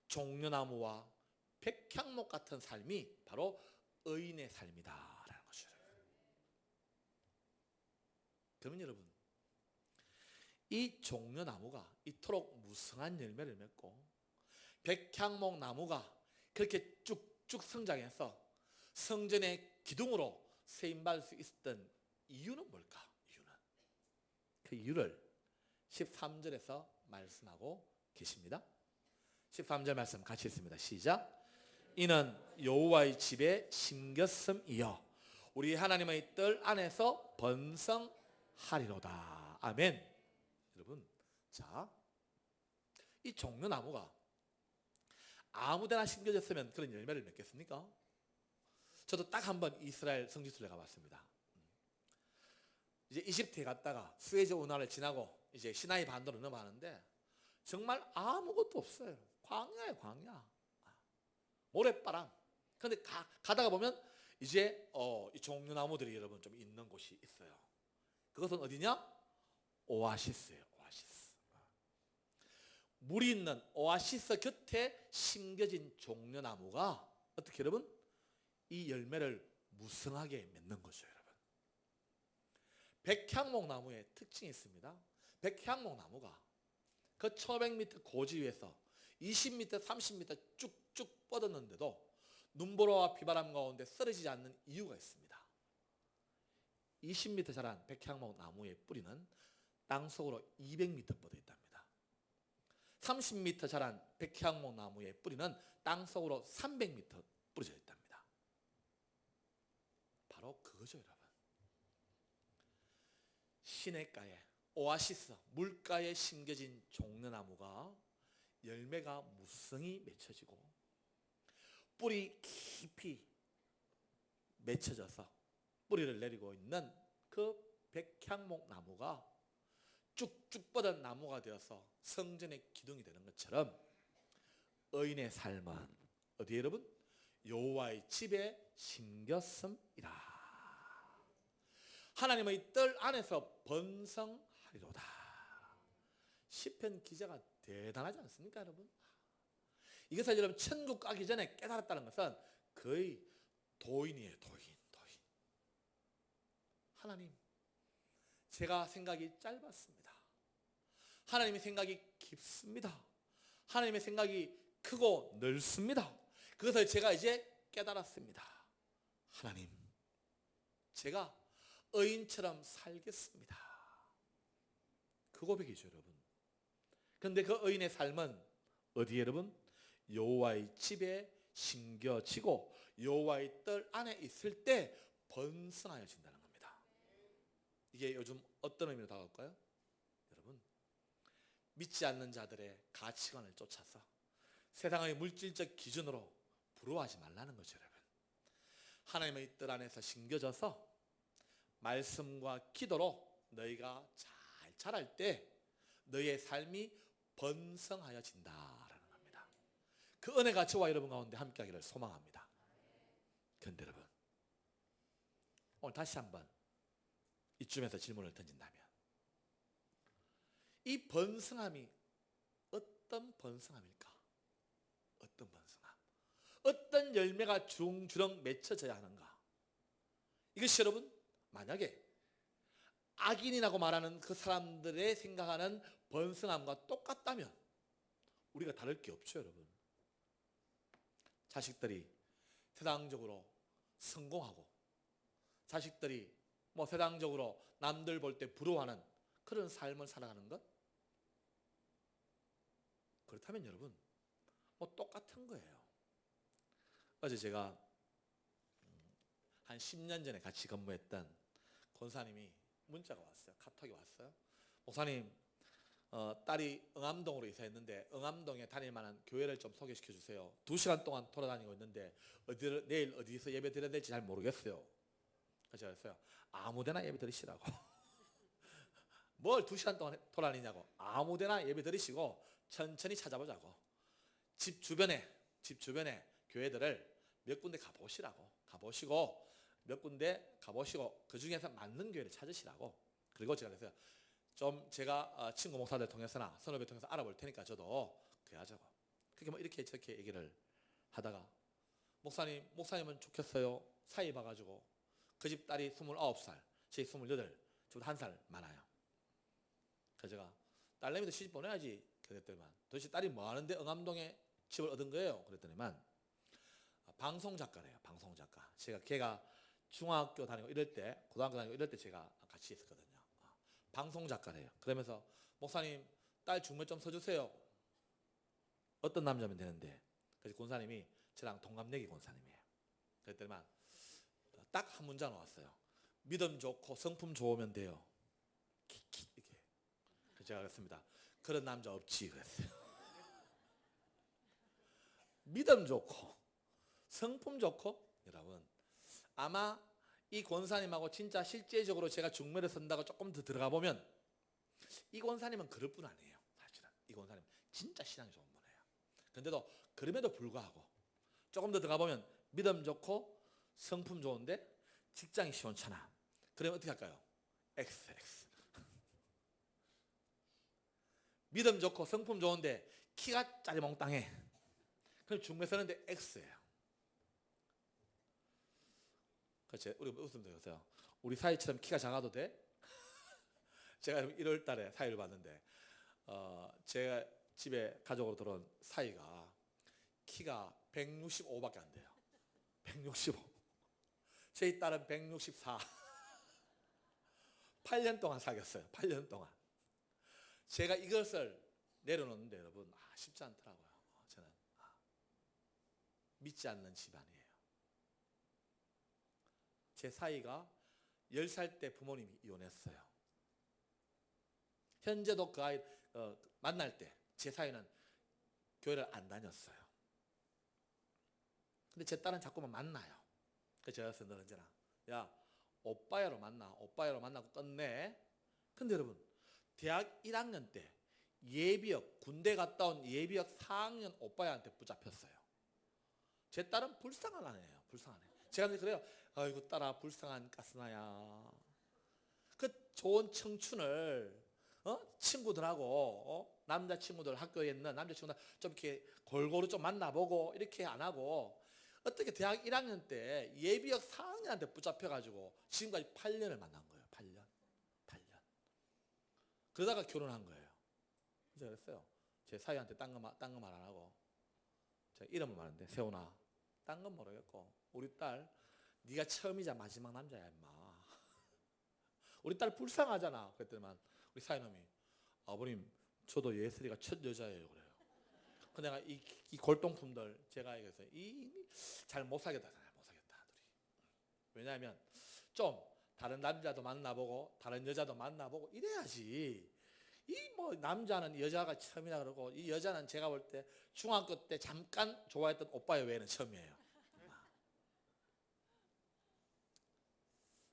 종려나무와 백향목 같은 삶이 바로 의인의 삶이다라는 것이죠. 그러면 여러분, 이 종려나무가 이토록 무성한 열매를 맺고 백향목 나무가 그렇게 쭉쭉 성장해서 성전의 기둥으로 세임받을 수 있었던 이유는 뭘까? 그 이유를 13절에서 말씀하고 계십니다. 13절 말씀 같이 읽습니다. 시작. 이는 여호와의 집에 심겼음이여 우리 하나님의 뜰 안에서 번성하리로다. 아멘. 여러분, 자, 이 종려나무가 아무데나 심겨졌으면 그런 열매를 맺겠습니까? 저도 딱 한 번 이스라엘 성지순례 가봤습니다. 이제 이집트에 갔다가 수에즈 운하를 지나고 이제 시나이 반도로 넘어가는데 정말 아무것도 없어요. 광야예요, 광야. 모래바람. 그런데 가다가 보면 이제 이 종려나무들이 여러분 좀 있는 곳이 있어요. 그것은 어디냐? 오아시스예요, 오아시스. 물이 있는 오아시스 곁에 심겨진 종려나무가 어떻게 여러분? 이 열매를 무성하게 맺는 거죠, 여러분. 백향목 나무의 특징이 있습니다. 백향목 나무가 그 1500m 고지 위에서 20m, 30m 쭉쭉 뻗었는데도 눈보라와 비바람 가운데 쓰러지지 않는 이유가 있습니다. 20m 자란 백향목 나무의 뿌리는 땅속으로 200m 뻗어 있답니다. 30m 자란 백향목 나무의 뿌리는 땅속으로 300m 뿌려져 있답니다. 바로 그거죠, 여러분. 시냇가에 오아시스 물가에 심겨진 종려나무가 열매가 무성히 맺혀지고 뿌리 깊이 맺혀져서 뿌리를 내리고 있는 그 백향목 나무가 쭉쭉 뻗은 나무가 되어서 성전의 기둥이 되는 것처럼 의인의 삶은 어디에 여러분? 여호와의 집에 심겼음이라. 하나님의 뜰 안에서 번성하리로다. 시편 기자가 대단하지 않습니까, 여러분? 이것을 여러분 천국 가기 전에 깨달았다는 것은 거의 도인이에요, 도인. 하나님, 제가 생각이 짧았습니다. 하나님의 생각이 깊습니다. 하나님의 생각이 크고 넓습니다. 그것을 제가 이제 깨달았습니다. 하나님, 제가 의인처럼 살겠습니다. 그 고백이죠, 여러분. 그런데 그 의인의 삶은 어디에 여러분? 여호와의 집에 심겨지고 여호와의 뜰 안에 있을 때 번성하여진다는 겁니다. 이게 요즘 어떤 의미로 다가올까요? 여러분, 믿지 않는 자들의 가치관을 쫓아서 세상의 물질적 기준으로 부러워하지 말라는 거죠, 여러분. 하나님의 뜻 안에서 심겨져서 말씀과 기도로 너희가 잘 자랄 때 너희의 삶이 번성하여진다라는 겁니다. 그 은혜가 저와 여러분 가운데 함께하기를 소망합니다. 그런데 여러분, 오늘 다시 한번 이쯤에서 질문을 던진다면, 이 번성함이 어떤 번성함일까? 어떤 번성함? 어떤 열매가 주렁주렁 맺혀져야 하는가? 이것이 여러분, 만약에 악인이라고 말하는 그 사람들의 생각하는 번성함과 똑같다면 우리가 다를 게 없죠, 여러분. 자식들이 세상적으로 성공하고, 자식들이 세상적으로 남들 볼 때 부러워하는 그런 삶을 살아가는 것? 그렇다면 여러분, 똑같은 거예요. 어제 제가 한 10년 전에 같이 근무했던 권사님이 문자가 왔어요. 카톡이 왔어요. 목사님, 딸이 응암동으로 이사했는데 응암동에 다닐 만한 교회를 좀 소개시켜 주세요. 2시간 동안 돌아다니고 있는데 내일 어디서 예배 드려야 될지 잘 모르겠어요. 그래서 제가 했어요. 아무데나 예배 드리시라고. 뭘 2시간 동안 돌아다니냐고. 아무데나 예배 드리시고 천천히 찾아보자고. 집 주변에 교회들을 몇 군데 가보시고 몇 군데 가보시고 그 중에서 맞는 교회를 찾으시라고. 그리고 제가 그랬어요. 좀 제가 친구 목사들 통해서나 선후배 통해서 알아볼 테니까 저도 그래 하자고. 그렇게 이렇게 저렇게 얘기를 하다가 목사님은 좋겠어요. 사이 봐가지고 그 집 딸이 29살, 제 28, 저보다 1살 많아요. 그래서 제가 딸내미도 시집 보내야지 그랬더니만, 도대체 딸이 뭐 하는데 응암동에 집을 얻은 거예요? 그랬더니만 방송작가래요. 방송작가. 걔가 중학교 다니고 이럴 때, 고등학교 다니고 이럴 때 제가 같이 있었거든요. 방송작가래요. 그러면서 목사님 딸 중매 좀 서주세요. 어떤 남자면 되는데. 그래서 권사님이 저랑 동갑내기 권사님이에요. 그랬더니만 딱 한 문장 나왔어요. 믿음 좋고 성품 좋으면 돼요. 이렇게. 그래서 제가 그랬습니다. 그런 남자 없지 그랬어요. 믿음 좋고 성품 좋고, 여러분 아마 이 권사님하고 진짜 실제적으로 제가 중매를 선다고 조금 더 들어가 보면 이 권사님은 그럴 뿐 아니에요. 사실은 이 권사님 진짜 신앙이 좋은 분이에요. 그런데도 그럼에도 불구하고 조금 더 들어가 보면 믿음 좋고 성품 좋은데 직장이 시원찮아. 그러면 어떻게 할까요? XX. 믿음 좋고 성품 좋은데 키가 짜리몽땅해. 그럼 중매 서는데 X예요. 그렇지? 우리 웃으면 되겠어요. 우리 사이처럼 키가 작아도 돼? 제가 1월 달에 사이를 봤는데 제가 집에 가족으로 들어온 사이가 키가 165밖에 안 돼요. 165. 제 딸은 164. 8년 동안 사귀었어요. 8년 동안. 제가 이것을 내려놓는데 여러분 쉽지 않더라고요. 저는 믿지 않는 집안이에요. 제 사이가 10살 때 부모님이 이혼했어요. 현재도 그 아이 만날 때 제 사이는 교회를 안 다녔어요. 근데 제 딸은 자꾸만 만나요. 그래서 제가 그랬어요. 너 언제나 야 오빠야로 만나고 끝내. 근데 여러분 대학 1학년 때 예비역, 군대 갔다 온 예비역 4학년 오빠야한테 붙잡혔어요. 제 딸은 불쌍한 아내예요. 불쌍한 애. 제가 그래요. 아이고 딸아 불쌍한 가스나야. 그 좋은 청춘을 친구들하고 남자친구들 학교에 있는 남자친구들 좀 이렇게 골고루 좀 만나보고 이렇게 안 하고 어떻게 대학 1학년 때 예비역 4학년한테 붙잡혀가지고 지금까지 8년을 만난 거예요. 8년. 그러다가 결혼한 거예요. 그래서 그랬어요. 제 사이한테 딴 거 말 안 하고 제가 이름을 말하는데 세훈아 딴 건 모르겠고 우리 딸 네가 처음이자 마지막 남자야 임마. 우리 딸 불쌍하잖아. 그랬더니만 우리 사이놈이 아버님 저도 예슬이가 첫 여자예요 그래요. 근데 내가 이 골동품들 제가 얘기해서 잘 못 사겠다 둘이. 왜냐하면 좀 다른 남자도 만나보고 다른 여자도 만나보고 이래야지. 이 뭐 남자는 여자가 처음이라 그러고 이 여자는 제가 볼 때 중학교 때 잠깐 좋아했던 오빠 외에는 처음이에요.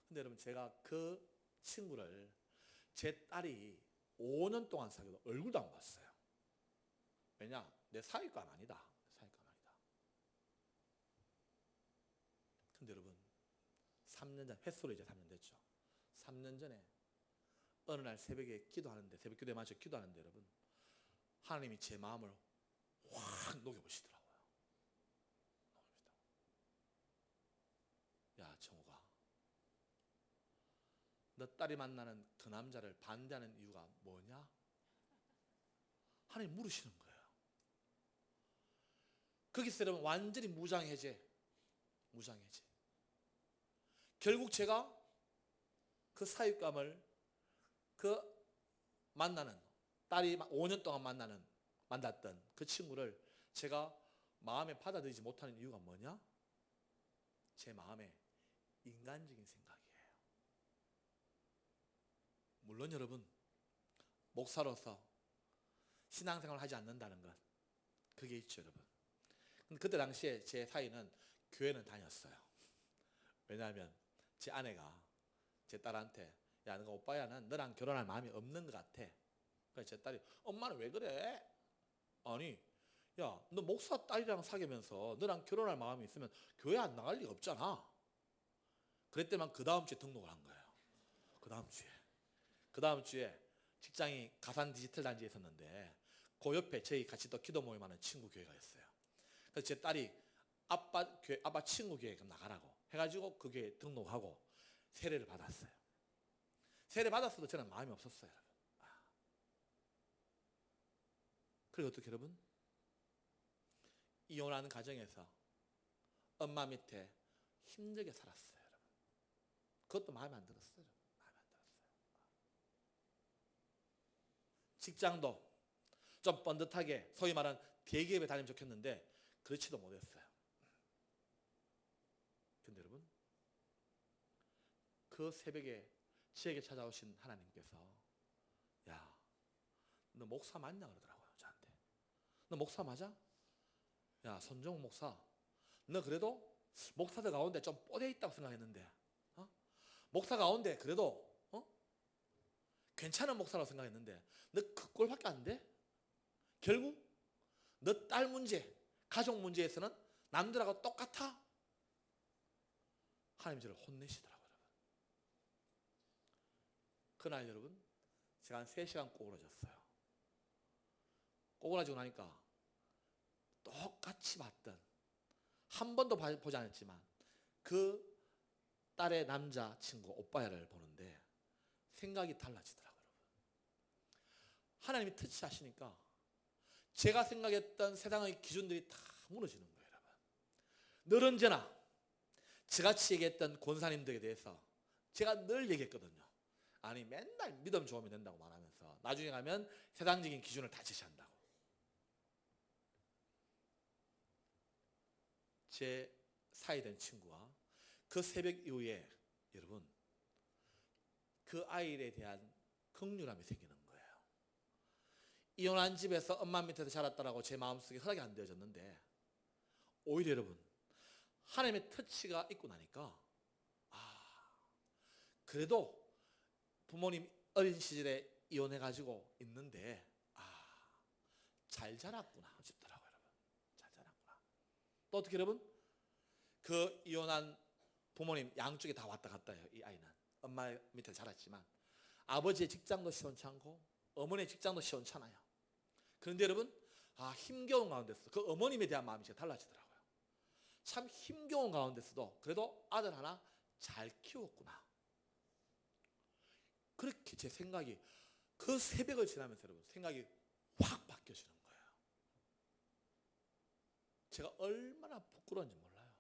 근데 여러분 제가 그 친구를 제 딸이 5년 동안 사귀어도 얼굴도 안 봤어요. 왜냐? 내 사위감 아니다. 사위감 아니다. 근데 여러분 3년 전, 횟수로 이제 3년 됐죠. 3년 전에 어느 날 새벽에 기도하는데, 새벽 기도에 맞춰 기도하는데 여러분 하나님이 제 마음을 확 녹여보시더라고요. 야 정우가, 너 딸이 만나는 그 남자를 반대하는 이유가 뭐냐? 하나님 물으시는 거예요. 거기서 여러분 완전히 무장해제. 결국 제가 그 사육감을 그 만나는, 딸이 5년 동안 만났던 그 친구를 제가 마음에 받아들이지 못하는 이유가 뭐냐? 제 마음에 인간적인 생각이에요. 물론 여러분 목사로서 신앙생활을 하지 않는다는 것, 그게 있죠 여러분. 근데 그때 당시에 제 사위는 교회는 다녔어요. 왜냐하면 제 아내가 제 딸한테 야 너가 오빠야는 너랑 결혼할 마음이 없는 것 같아. 그래서 제 딸이 엄마는 왜 그래? 아니 야 너 목사 딸이랑 사귀면서 너랑 결혼할 마음이 있으면 교회 안 나갈 리가 없잖아. 그랬더만 그 다음 주에 등록을 한 거예요. 그 다음 주에 직장이 가산 디지털 단지에 있었는데 그 옆에 저희 같이 또 기도 모임하는 친구 교회가 있어요. 그래서 제 딸이 아빠 친구 교회 나가라고 해가지고 그 교회에 등록하고 세례를 받았어요. 세례 받았어도 저는 마음이 없었어요. 그리고 어떻게 여러분? 이혼하는 가정에서 엄마 밑에 힘들게 살았어요. 여러분. 그것도 마음에 안 들었어요. 직장도 좀 번듯하게 소위 말하는 대기업에 다니면 좋겠는데 그렇지도 못했어요. 근데 여러분 그 새벽에 저에게 찾아오신 하나님께서 야, 너 목사 맞냐 그러더라고요. 저한테. 너 목사 맞아? 야, 손정우 목사, 너 그래도 목사들 가운데 좀 뽀대 있다고 생각했는데 목사 가운데 그래도 괜찮은 목사라고 생각했는데 너 그 꼴밖에 안 돼? 결국 너 딸 문제, 가족 문제에서는 남들하고 똑같아? 하나님 저를 혼내시더라고요. 그날 여러분 제가 한 3시간 꼬부라졌어요. 꼬부라지고 나니까 똑같이 봤던, 한 번도 보지 않았지만 그 딸의 남자친구 오빠야를 보는데 생각이 달라지더라고요. 하나님이 터치하시니까 제가 생각했던 세상의 기준들이 다 무너지는 거예요. 여러분. 늘 언제나 저같이 얘기했던 권사님들에 대해서 제가 늘 얘기했거든요. 아니 맨날 믿음 좋으면 된다고 말하면서 나중에 가면 세상적인 기준을 다 제시한다고. 제 사이된 친구와 그 새벽 이후에 여러분 그 아이에 대한 긍휼함이 생기는 거예요. 이혼한 집에서 엄마 밑에서 자랐다라고 제 마음속에 허락이 안 되어졌는데 오히려 여러분 하나님의 터치가 있고 나니까 그래도 부모님 어린 시절에 이혼해가지고 있는데 잘 자랐구나 싶더라고요. 여러분 잘 자랐구나. 또 어떻게 여러분 그 이혼한 부모님 양쪽에 다 왔다 갔다 해요. 이 아이는 엄마 밑에 자랐지만 아버지의 직장도 시원찮고 어머니의 직장도 시원찮아요. 그런데 여러분 힘겨운 가운데서 그 어머님에 대한 마음이 제가 달라지더라고요. 참 힘겨운 가운데서도 그래도 아들 하나 잘 키웠구나. 그렇게 제 생각이 그 새벽을 지나면서 여러분 생각이 확 바뀌어지는 거예요. 제가 얼마나 부끄러운지 몰라요.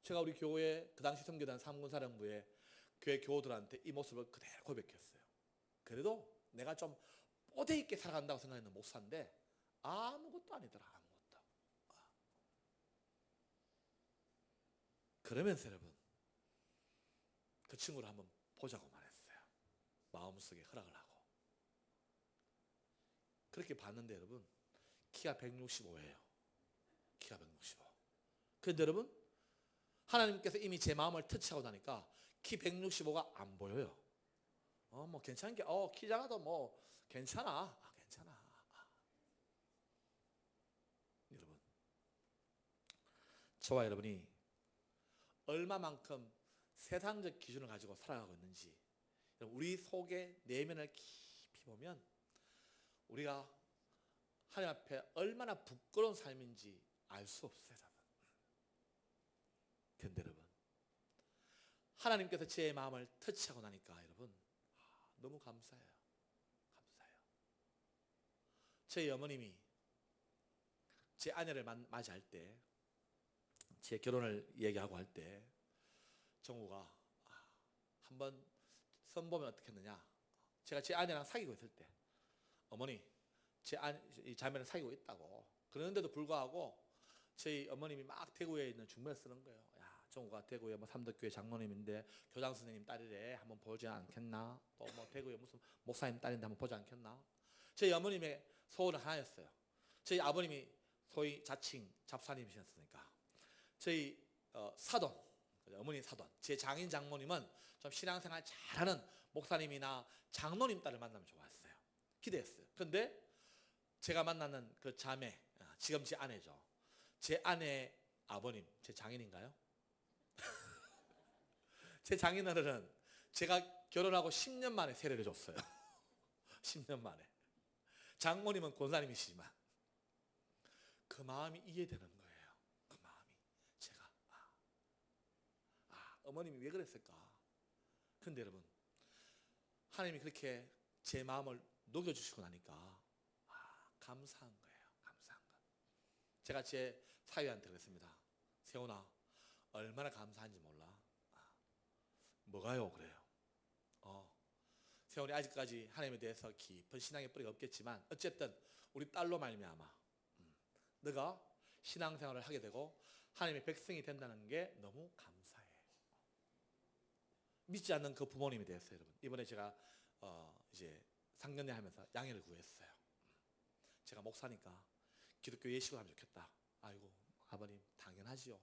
제가 우리 교회 그 당시 선교단 3군 사령부에 교회 교우들한테 이 모습을 그대로 고백했어요. 그래도 내가 좀 뽀대 있게 살아간다고 생각했는 목사인데 아무것도 아니더라. 아무것도. 그러면서 여러분 그 친구를 한번 보자고 말했어요. 마음속에 허락을 하고 그렇게 봤는데 여러분 키가 165예요. 키가 165. 그런데 여러분 하나님께서 이미 제 마음을 터치하고 나니까 키 165가 안 보여요. 뭐 괜찮게 키 작아도 뭐 괜찮아. 괜찮아. 여러분 저와 여러분이 얼마만큼 세상적 기준을 가지고 살아가고 있는지 우리 속의 내면을 깊이 보면 우리가 하나님 앞에 얼마나 부끄러운 삶인지 알 수 없어요. 그런데 여러분 하나님께서 제 마음을 터치하고 나니까 여러분 너무 감사해요. 감사해요. 저희 어머님이 제 아내를 맞이할 때 제 결혼을 얘기하고 할 때 정우가 한번 선보면 어떻겠느냐. 제가 제 아내랑 사귀고 있을 때 어머니 이 자매를 사귀고 있다고 그러는데도 불구하고 저희 어머님이 막 대구에 있는 중매를 쓰는 거예요. 야 정우가 대구에 뭐 삼덕교회 장로님인데 교장 선생님 딸이래 한번 보지 않겠나. 또 뭐 대구에 무슨 목사님 딸인데 한번 보지 않겠나. 저희 어머님의 소원은 하나였어요. 저희 아버님이 소위 자칭 잡사님이셨으니까 저희 사돈 어머니 사돈 제 장인 장모님은 좀 신앙생활 잘하는 목사님이나 장로님 딸을 만나면 좋았어요. 기대했어요. 그런데 제가 만나는 그 자매 지금 제 아내죠. 제 아내의 아버님 제 장인인가요? 제 장인어른은 제가 결혼하고 10년 만에 세례를 줬어요. 10년 만에. 장모님은 권사님이시지만 그 마음이 이해되는 거예요. 그 마음이 제가 어머님이 왜 그랬을까? 근데 여러분 하나님이 그렇게 제 마음을 녹여주시고 나니까 감사한 거예요. 감사한 거. 제가 제 사위한테 그랬습니다. 세훈아 얼마나 감사한지 몰라. 뭐가요? 그래요. 세훈이 아직까지 하나님에 대해서 깊은 신앙의 뿌리가 없겠지만 어쨌든 우리 딸로 말미암아 너가 신앙생활을 하게 되고 하나님의 백성이 된다는 게 너무 감사해. 믿지 않는 그 부모님에 대해서 여러분 이번에 제가 이제 상견례 하면서 양해를 구했어요. 제가 목사니까 기독교 예식을 하면 좋겠다. 아이고 아버님 당연하지요.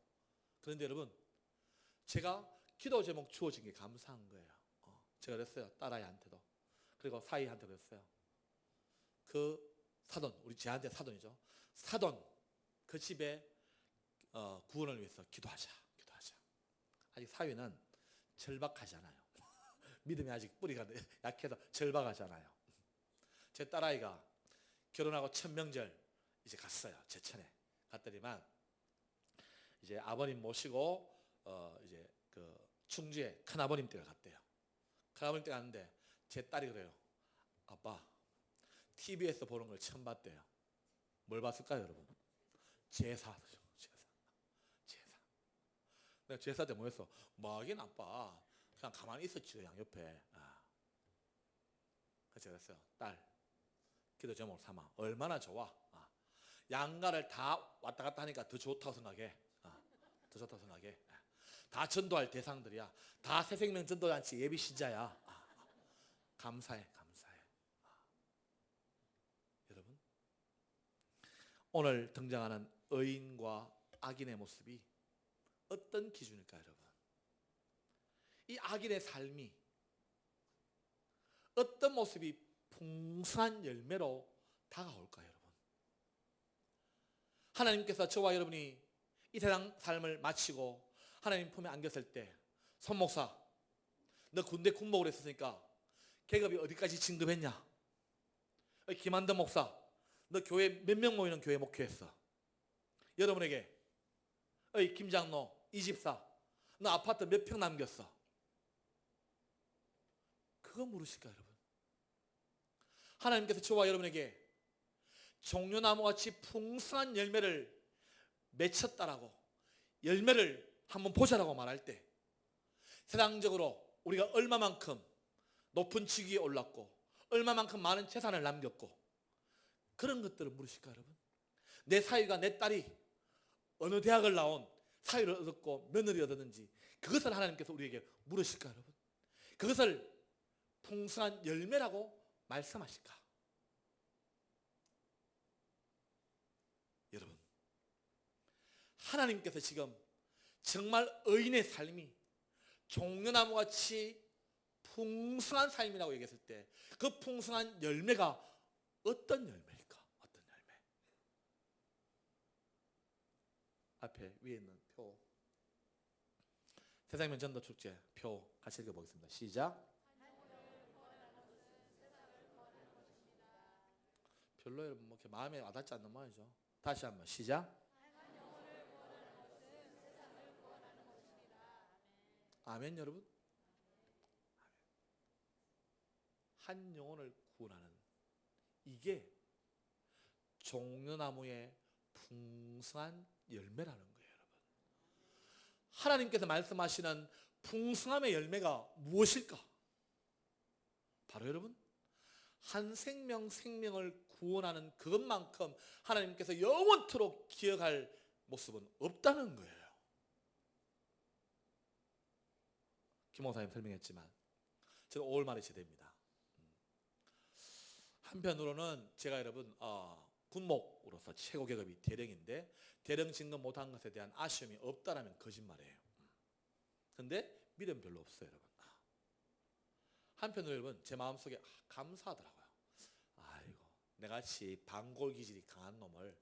그런데 여러분 제가 기도 제목 주어진 게 감사한 거예요. 제가 그랬어요. 딸아이한테도 그리고 사이한테 그랬어요. 그 사돈 우리 제한테 사돈이죠. 사돈 그 집에 구원을 위해서 기도하자. 아직 사위는 절박하잖아요. 믿음이 아직 뿌리가 약해서 절박하잖아요. 제 딸아이가 결혼하고 첫 명절 이제 갔어요. 제천에 갔더니만 이제 아버님 모시고 이제 그 충주에 큰아버님 댁을 갔대요. 큰아버님 댁 갔는데 제 딸이 그래요. 아빠 TV에서 보는 걸 처음 봤대요. 뭘 봤을까요 여러분? 제사죠. 제사. 내가 제사 때 뭐했어? 뭐 하긴 아빠 그냥 가만히 있었지 그냥 옆에. 그래서 제가 그랬어요. 딸 기도 제목 삼아. 얼마나 좋아. 양가를 다 왔다 갔다 하니까 더 좋다고 생각해. 더 좋다고 생각해. 다 전도할 대상들이야. 다 새생명 전도잔치 예비 신자야. 감사해. 여러분 오늘 등장하는 의인과 악인의 모습이 어떤 기준일까요 여러분? 이 악인의 삶이 어떤 모습이 풍성한 열매로 다가올까요 여러분? 하나님께서 저와 여러분이 이 세상 삶을 마치고 하나님 품에 안겼을 때 손목사 너 군대 군복을 했으니까 계급이 어디까지 진급했냐? 김한덕 목사 너 교회 몇 명 모이는 교회 목회했어? 여러분에게 김장로 이집사 너 아파트 몇 평 남겼어? 그거 물으실까요 여러분? 하나님께서 저와 여러분에게 종려나무같이 풍성한 열매를 맺혔다라고 열매를 한번 보자라고 말할 때 세상적으로 우리가 얼마만큼 높은 직위에 올랐고 얼마만큼 많은 재산을 남겼고 그런 것들을 물으실까요 여러분? 내 사위가 내 딸이 어느 대학을 나온 사위를 얻었고 며느리 얻었는지 그것을 하나님께서 우리에게 물으실까요 여러분? 그것을 풍성한 열매라고 말씀하실까? 하나님께서 지금 정말 의인의 삶이 종려나무같이 풍성한 삶이라고 얘기했을 때 그 풍성한 열매가 어떤 열매일까? 어떤 열매? 앞에 위에 있는 표, 세상면 전도 축제 표 같이 읽어보겠습니다. 시작. 별로 여러분 뭐 이렇게 마음에 와닿지 않는 말이죠. 다시 한번 시작. 아멘 여러분. 한 영혼을 구원하는 이게 종려나무의 풍성한 열매라는 거예요. 여러분, 하나님께서 말씀하시는 풍성함의 열매가 무엇일까? 바로 여러분, 한 생명을 구원하는 그것만큼 하나님께서 영원토록 기억할 모습은 없다는 거예요. 김 목사님 설명했지만 저는 5월 말에 제대입니다. 한편으로는 제가 여러분 군목으로서 최고 계급이 대령인데 대령 진급 못한 것에 대한 아쉬움이 없다라면 거짓말이에요. 그런데 믿음 별로 없어요 여러분. 한편으로 여러분 제 마음속에 감사하더라고요. 아이고 내같이 반골 기질이 강한 놈을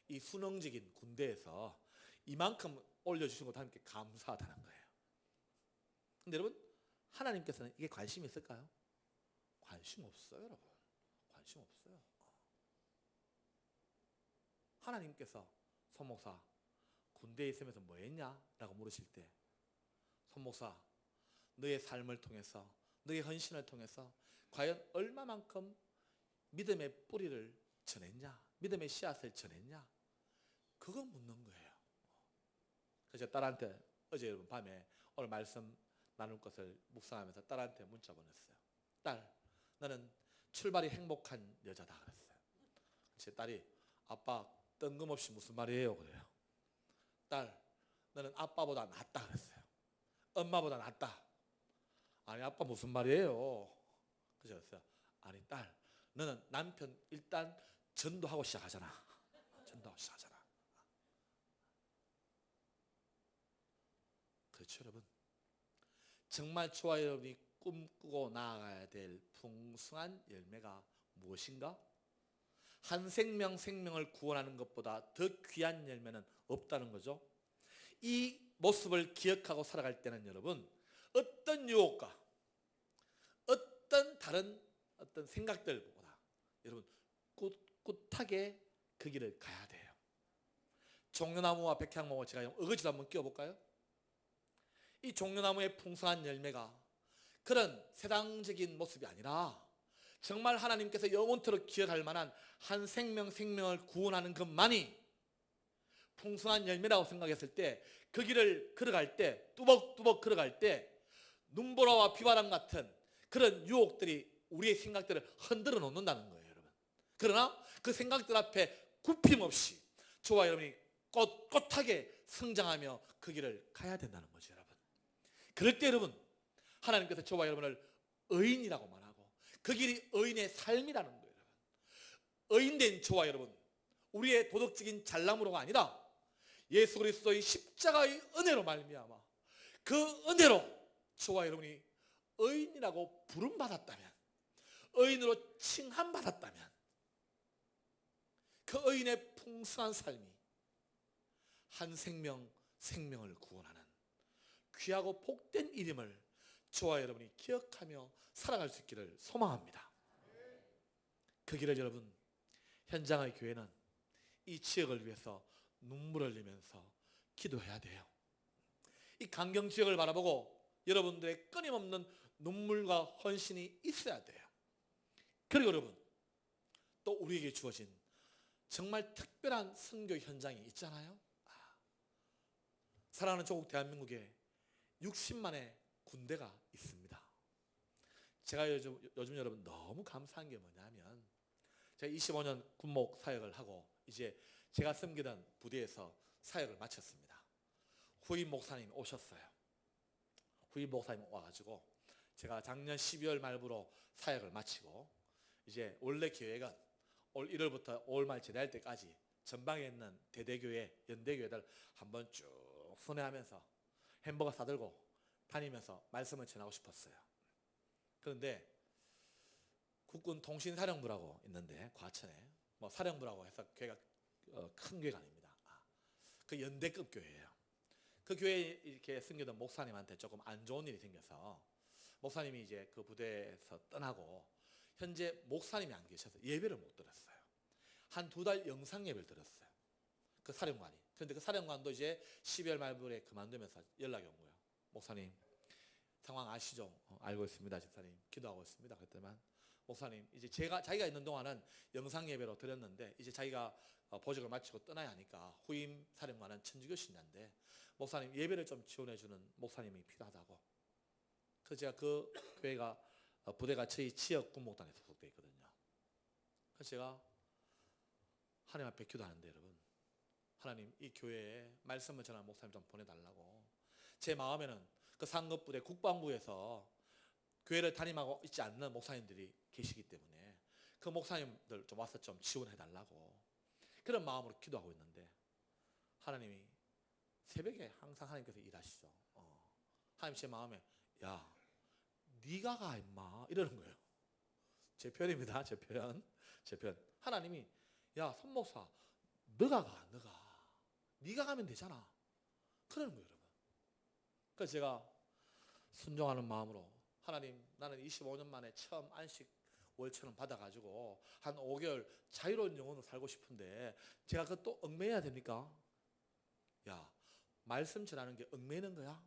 이 수능적인 군대에서 이만큼 올려주신 것도 함께 감사하다는 거예요. 근데 여러분 하나님께서는 이게 관심이 있을까요? 관심 없어요 여러분. 관심 없어요. 하나님께서 손목사 군대에 있으면서 뭐 했냐? 라고 물으실 때 손목사 너의 삶을 통해서 너의 헌신을 통해서 과연 얼마만큼 믿음의 뿌리를 전했냐? 믿음의 씨앗을 전했냐? 그거 묻는 거예요. 그래서 딸한테 어제 여러분 밤에 오늘 말씀 나눌 것을 묵상하면서 딸한테 문자 보냈어요. 딸, 너는 출발이 행복한 여자다 그랬어요. 제 딸이 아빠 뜬금없이 무슨 말이에요? 그래요. 딸, 너는 아빠보다 낫다 그랬어요. 엄마보다 낫다. 아니 아빠 무슨 말이에요? 그래서 아니 딸, 너는 남편 일단 전도하고 시작하잖아. 전도하고 시작하잖아. 그렇죠 여러분. 정말 저와 여러분이 꿈꾸고 나아가야 될 풍성한 열매가 무엇인가? 한 생명을 구원하는 것보다 더 귀한 열매는 없다는 거죠. 이 모습을 기억하고 살아갈 때는 여러분 어떤 유혹과 어떤 다른 어떤 생각들보다 여러분 꿋꿋하게 그 길을 가야 돼요. 종려나무와 백향목을 제가 어거지로 한번 끼워볼까요? 이 종려나무의 풍성한 열매가 그런 세상적인 모습이 아니라 정말 하나님께서 영원토록 기억할 만한 한 생명을 구원하는 것만이 풍성한 열매라고 생각했을 때 그 길을 걸어갈 때 뚜벅뚜벅 걸어갈 때 눈보라와 비바람 같은 그런 유혹들이 우리의 생각들을 흔들어 놓는다는 거예요 여러분. 그러나 그 생각들 앞에 굽힘없이 저와 여러분이 꼿꼿하게 성장하며 그 길을 가야 된다는 거죠 여러분. 그럴 때 여러분 하나님께서 저와 여러분을 의인이라고 말하고 그 길이 의인의 삶이라는 거예요 여러분. 의인된 저와 여러분 우리의 도덕적인 잘남으로가 아니라 예수 그리스도의 십자가의 은혜로 말미암아 그 은혜로 저와 여러분이 의인이라고 부름받았다면 의인으로 칭함받았다면 그 의인의 풍성한 삶이 한 생명을 구원하는 귀하고 복된 이름을 저와 여러분이 기억하며 살아갈 수 있기를 소망합니다. 그 길을 여러분 현장의 교회는 이 지역을 위해서 눈물을 흘리면서 기도해야 돼요. 이 강경 지역을 바라보고 여러분들의 끊임없는 눈물과 헌신이 있어야 돼요. 그리고 여러분 또 우리에게 주어진 정말 특별한 선교 현장이 있잖아요. 사랑하는 조국 대한민국에 60만의 군대가 있습니다. 제가 요즘 여러분 너무 감사한 게 뭐냐면 제가 25년 군목 사역을 하고 이제 제가 섬기던 부대에서 사역을 마쳤습니다. 후임 목사님 오셨어요. 후임 목사님 와가지고 제가 작년 12월 말부로 사역을 마치고 이제 원래 계획은 올 1월부터 5월 말 지날 때까지 전방에 있는 대대교회, 연대교회들 한번 쭉 순회하면서 햄버거 사들고 다니면서 말씀을 전하고 싶었어요. 그런데 국군 통신사령부라고 있는데 과천에 뭐 사령부라고 해서 교회가 큰 교회가 아닙니다. 그 연대급 교회예요. 그 교회에 이렇게 섬기던 목사님한테 조금 안 좋은 일이 생겨서 목사님이 이제 그 부대에서 떠나고 현재 목사님이 안 계셔서 예배를 못 드렸어요. 한 2달 영상 예배를 드렸어요. 그 사령관이. 그런데 그 사령관도 이제 12월 말부에 그만두면서 연락이 온 거예요. 목사님 상황 아시죠? 알고 있습니다. 집사님 기도하고 있습니다. 그랬더니만 목사님 이제 자기가 있는 동안은 영상 예배로 드렸는데 이제 자기가 보직을 마치고 떠나야 하니까 후임 사령관은 천주교 신자인데 목사님 예배를 좀 지원해 주는 목사님이 필요하다고. 그래서 제가 그 교회가 부대가 저희 지역 군목단에 소속되어 있거든요. 그래서 제가 하나님 앞에 기도하는데 여러분 하나님 이 교회에 말씀을 전하는 목사님 좀 보내달라고. 제 마음에는 그 상급부대 국방부에서 교회를 담임하고 있지 않는 목사님들이 계시기 때문에 그 목사님들 좀 와서 좀 지원해달라고 그런 마음으로 기도하고 있는데 하나님이 새벽에 항상 하나님께서 일하시죠. 하나님 제 마음에 야 네가 가 임마 이러는 거예요. 제 표현입니다. 제 표현. 하나님이 야 손목사 너가 가 네가 가면 되잖아 그러는 거예요 여러분. 그래서 제가 순종하는 마음으로 하나님 나는 25년 만에 처음 안식 월천원 받아가지고 한 5개월 자유로운 영혼으로 살고 싶은데 제가 그것도 얽매여야 됩니까? 야 말씀 전하는 게 얽매이는 거야?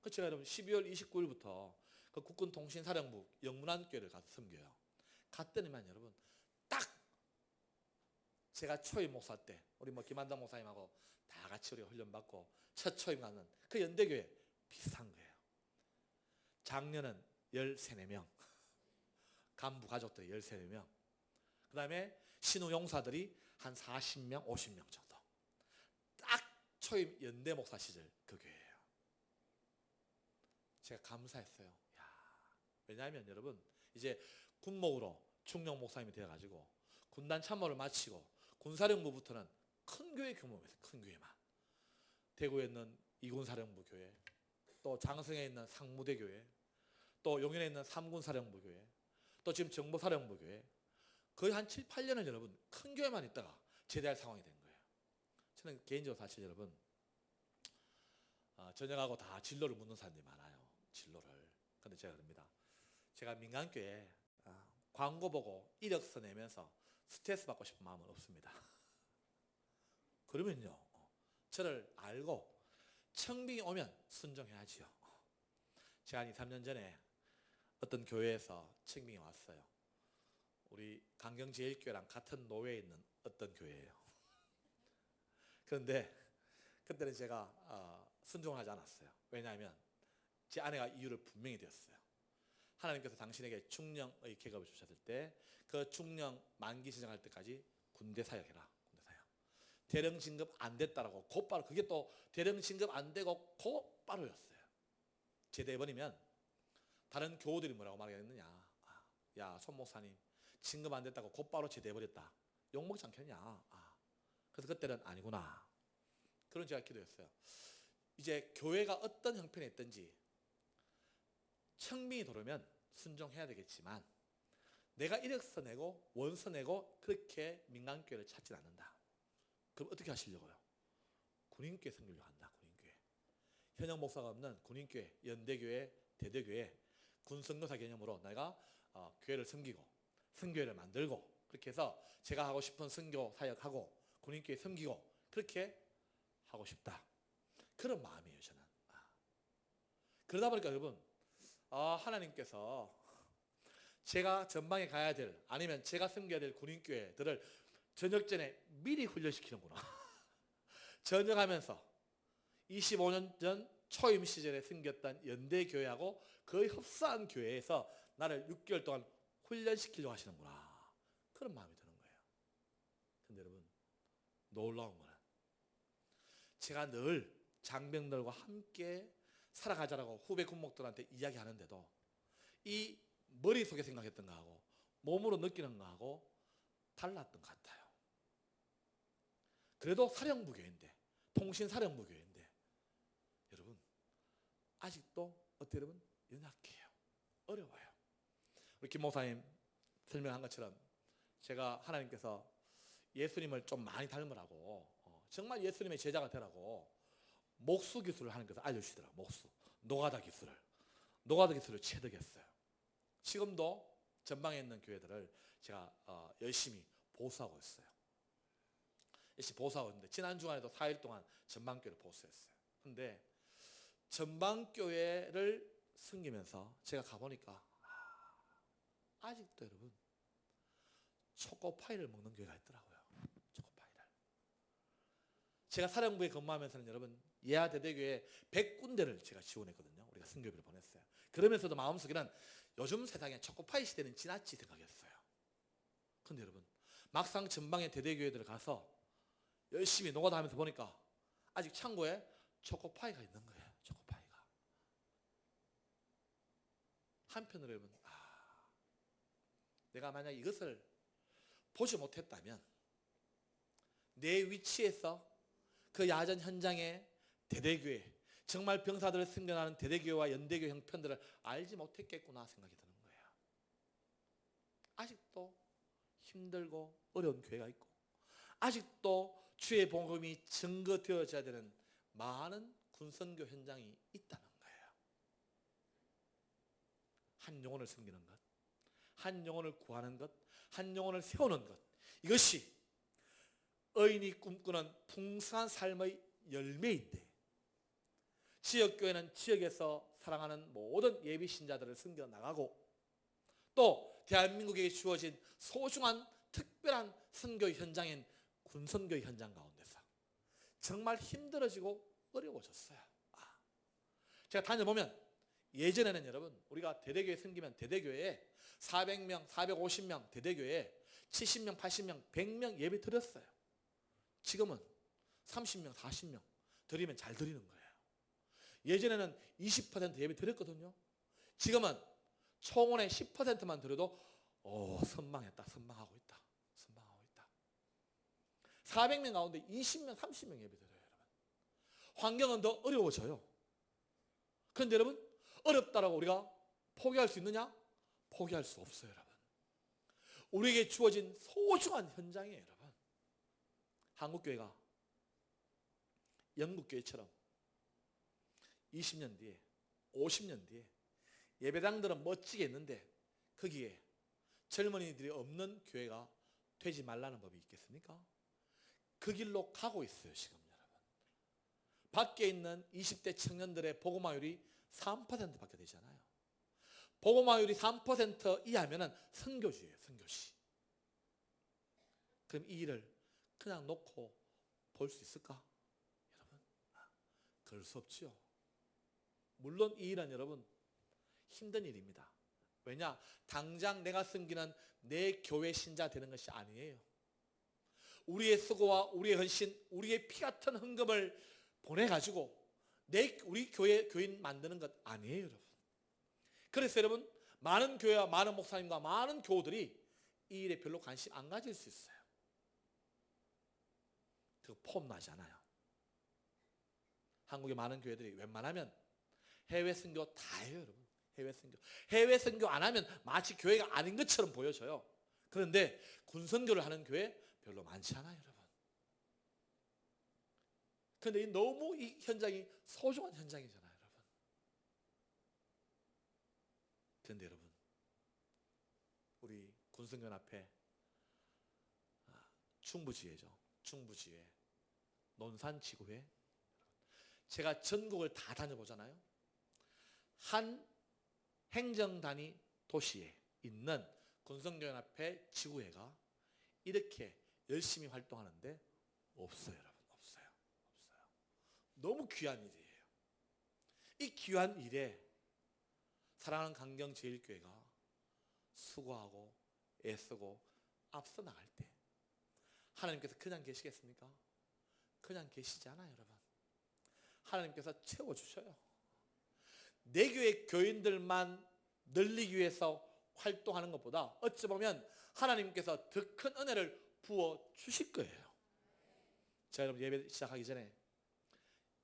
그래서 제가 여러분 12월 29일부터 그 국군통신사령부 영문안교회를 가서 섬겨요. 갔더니만 여러분 딱 제가 초임 목사 때 우리 뭐 김한당 목사님하고 다 같이 우리가 훈련받고 첫 초임 가는 그 연대교회 비슷한 거예요. 장년은 13~14명 간부 가족들이 13~14명 그 다음에 신우 용사들이 한 40명 50명 정도 딱 초임 연대 목사 시절 그 교회예요. 제가 감사했어요. 왜냐하면 여러분 이제 군목으로 충령 목사님이 되어가지고 군단 참모를 마치고 군사령부부터는 큰 교회 규모에서 큰 교회만 대구에 있는 이군사령부 교회 또 장성에 있는 상무대 교회 또 용인에 있는 삼군사령부 교회 또 지금 정보사령부 교회 거의 한 7~8년을 여러분 큰 교회만 있다가 제대할 상황이 된 거예요. 저는 개인적으로 사실 여러분 전역하고 다 진로를 묻는 사람들이 많아요. 진로를. 그런데 제가 그럽니다. 제가 민간교회 광고 보고 이력서 내면서 스트레스 받고 싶은 마음은 없습니다. 그러면요 저를 알고 청빙이 오면 순종해야지요. 제가 한 2~3년 전에 어떤 교회에서 청빙이 왔어요. 우리 강경제일교회랑 같은 노회에 있는 어떤 교회예요. 그런데 그때는 제가 순종하지 않았어요. 왜냐하면 제 아내가 이유를 분명히 드렸어요. 하나님께서 당신에게 중령의 계급을 주셨을 때 그 중령 만기 지정할 때까지 군대 사역해라. 군대 사역. 대령 진급 안 됐다라고 곧바로 그게 또 대령 진급 안 되고 곧바로였어요. 제대해버리면 다른 교우들이 뭐라고 말하겠느냐. 야 손 목사님 진급 안 됐다고 곧바로 제대해버렸다. 욕먹지 않겠냐. 그래서 그때는 아니구나. 그런 제가 기도했어요. 이제 교회가 어떤 형편에 있든지 청빙이 들어오면 순종해야 되겠지만 내가 이력서 내고 원서 내고 그렇게 민간교회를 찾지 않는다. 그럼 어떻게 하시려고요? 군인교회 섬기려고 한다. 군인교회. 현역 목사가 없는 군인교회, 연대교회, 대대교회, 군선교사 개념으로 내가 교회를 섬기고 선교회를 만들고 그렇게 해서 제가 하고 싶은 선교 사역하고 군인교회 섬기고 그렇게 하고 싶다. 그런 마음이에요 저는. 그러다 보니까 여러분 하나님께서 제가 전방에 가야 될 아니면 제가 섬겨야 될 군인교회들을 전역 전에 미리 훈련시키는구나. 전역하면서 25년 전 초임 시절에 섬겼던 연대교회하고 거의 흡사한 교회에서 나를 6개월 동안 훈련시키려고 하시는구나. 그런 마음이 드는 거예요. 근데 여러분 놀라운 거는 제가 늘 장병들과 함께 살아가자라고 후배 군목들한테 이야기하는데도 이 머릿속에 생각했던 거하고 몸으로 느끼는 거하고 달랐던 것 같아요. 그래도 사령부 교회인데, 통신사령부 교회인데, 여러분 아직도 어때 여러분? 연약해요. 어려워요. 우리 김 목사님 설명한 것처럼 제가 하나님께서 예수님을 좀 많이 닮으라고, 정말 예수님의 제자가 되라고 목수 기술을 하나님께서 알려주시더라고요. 목수, 노가다 기술을 체득했어요. 지금도 전방에 있는 교회들을 제가 열심히 보수하고 있어요. 열심히 보수하고 있는데, 지난 주간에도 4일 동안 전방교회를 보수했어요. 근데 전방교회를 섬기면서 제가 가보니까 아직도 여러분 초코파이를 먹는 교회가 있더라고요. 초코파이를. 제가 사령부에 근무하면서는 여러분 예하대대교회 100군데를 제가 지원했거든요. 우리가 선교비를 보냈어요. 그러면서도 마음속에는 요즘 세상에 초코파이 시대는 지났지 생각했어요. 근데 여러분 막상 전방의 대대교회들을 가서 열심히 노가다 하면서 보니까 아직 창고에 초코파이가 있는 거예요. 초코파이가. 한편으로 여러분, 내가 만약 이것을 보지 못했다면 내 위치에서 그 야전 현장의 대대교회, 정말 병사들을 승견하는 대대교회와 연대교회 형편들을 알지 못했겠구나 생각이 드는 거예요. 아직도 힘들고 어려운 교회가 있고, 아직도 주의 복음이 증거되어져야 되는 많은 군선교 현장이 있다는 거예요. 한 영혼을 섬기는 것, 한 영혼을 구하는 것, 한 영혼을 세우는 것, 이것이 의인이 꿈꾸는 풍성한 삶의 열매인데, 지역교회는 지역에서 사랑하는 모든 예비신자들을 섬겨 나가고, 또 대한민국에게 주어진 소중한 특별한 선교 현장인 군선교 현장 가운데서 정말 힘들어지고 어려워졌어요. 제가 다녀보면 예전에는 여러분 우리가 대대교회 섬기면 대대교회에 400명, 450명 대대교회에 70명, 80명, 100명 예배 드렸어요. 지금은 30명, 40명 드리면 잘 드리는 거예요. 예전에는 20% 예배 드렸거든요. 지금은 총원의 10%만 드려도 선방했다, 선방하고 있다, 선방하고 있다. 400명 가운데 20명, 30명 예배 드려요, 여러분. 환경은 더 어려워져요. 그런데 여러분, 어렵다라고 우리가 포기할 수 있느냐? 포기할 수 없어요, 여러분. 우리에게 주어진 소중한 현장이에요, 여러분. 한국교회가 영국교회처럼 20년 뒤에, 50년 뒤에 예배당들은 멋지게 있는데 거기에 젊은이들이 없는 교회가 되지 말라는 법이 있겠습니까? 그 길로 가고 있어요, 지금 여러분. 밖에 있는 20대 청년들의 복음화율이 3%밖에 되잖아요. 복음화율이 3% 이하면은 선교주예요, 선교시. 그럼 이 일을 그냥 놓고 볼 수 있을까? 여러분, 그럴 수 없죠. 물론 이 일은 여러분 힘든 일입니다. 왜냐? 당장 내가 섬기는 내 교회 신자 되는 것이 아니에요. 우리의 수고와 우리의 헌신, 우리의 피 같은 헌금을 보내가지고 우리 교회 교인 만드는 것 아니에요, 여러분. 그래서 여러분, 많은 교회와 많은 목사님과 많은 교우들이 이 일에 별로 관심 안 가질 수 있어요. 그거 폼나지 않아요. 한국의 많은 교회들이 웬만하면 해외 선교 다 해요, 여러분. 해외 선교 안 하면 마치 교회가 아닌 것처럼 보여져요. 그런데 군선교를 하는 교회 별로 많지 않아요, 여러분. 그런데 너무 이 현장이 소중한 현장이잖아요, 여러분. 그런데 여러분, 우리 군선교 앞에 충부지회죠. 충부지회, 논산지구회. 제가 전국을 다 다녀보잖아요. 한 행정단위 도시에 있는 군성교연합회 지구회가 이렇게 열심히 활동하는데 없어요, 여러분. 없어요. 너무 귀한 일이에요. 이 귀한 일에 사랑하는 강경제일교회가 수고하고 애쓰고 앞서 나갈 때 하나님께서 그냥 계시겠습니까? 그냥 계시지 않아요, 여러분. 하나님께서 채워주셔요. 내 교회 교인들만 늘리기 위해서 활동하는 것보다 어찌 보면 하나님께서 더 큰 은혜를 부어주실 거예요. 제가 여러분 예배 시작하기 전에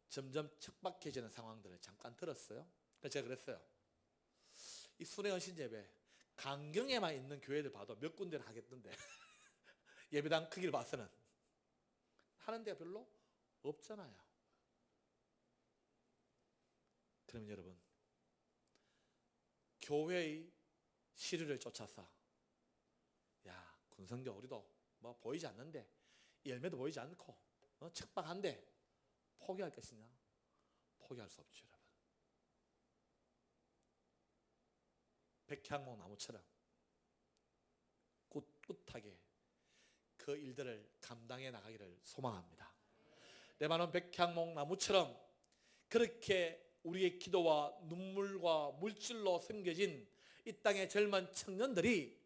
점점 척박해지는 상황들을 잠깐 들었어요. 그래서 제가 그랬어요. 이 순회 헌신 예배 강경에만 있는 교회들 봐도 몇 군데를 하겠던데 예배당 크기를 봐서는 하는 데가 별로 없잖아요. 그러면 여러분, 교회의 시류를 쫓아서 야, 군성교 우리도 뭐 보이지 않는데 열매도 보이지 않고 척박한데 포기할 것이냐? 포기할 수 없죠, 여러분. 백향목 나무처럼 꿋꿋하게 그 일들을 감당해 나가기를 소망합니다. 레바논 백향목 나무처럼 그렇게 우리의 기도와 눈물과 물질로 섬겨진 이 땅의 젊은 청년들이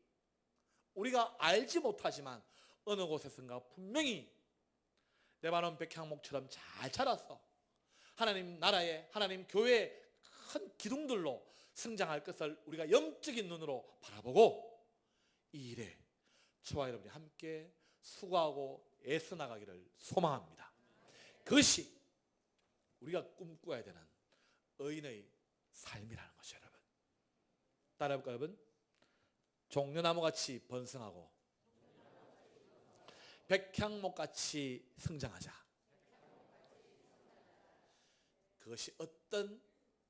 우리가 알지 못하지만 어느 곳에선가 분명히 레바논 백향목처럼 잘 자라서 하나님 나라의 하나님 교회의 큰 기둥들로 성장할 것을 우리가 영적인 눈으로 바라보고 이 일에 저와 여러분이 함께 수고하고 애써 나가기를 소망합니다. 그것이 우리가 꿈꿔야 되는 의인의 삶이라는 것이죠, 여러분. 따라해볼까요, 여러분? 종려나무같이 번성하고 백향목같이 성장하자. 그것이 어떤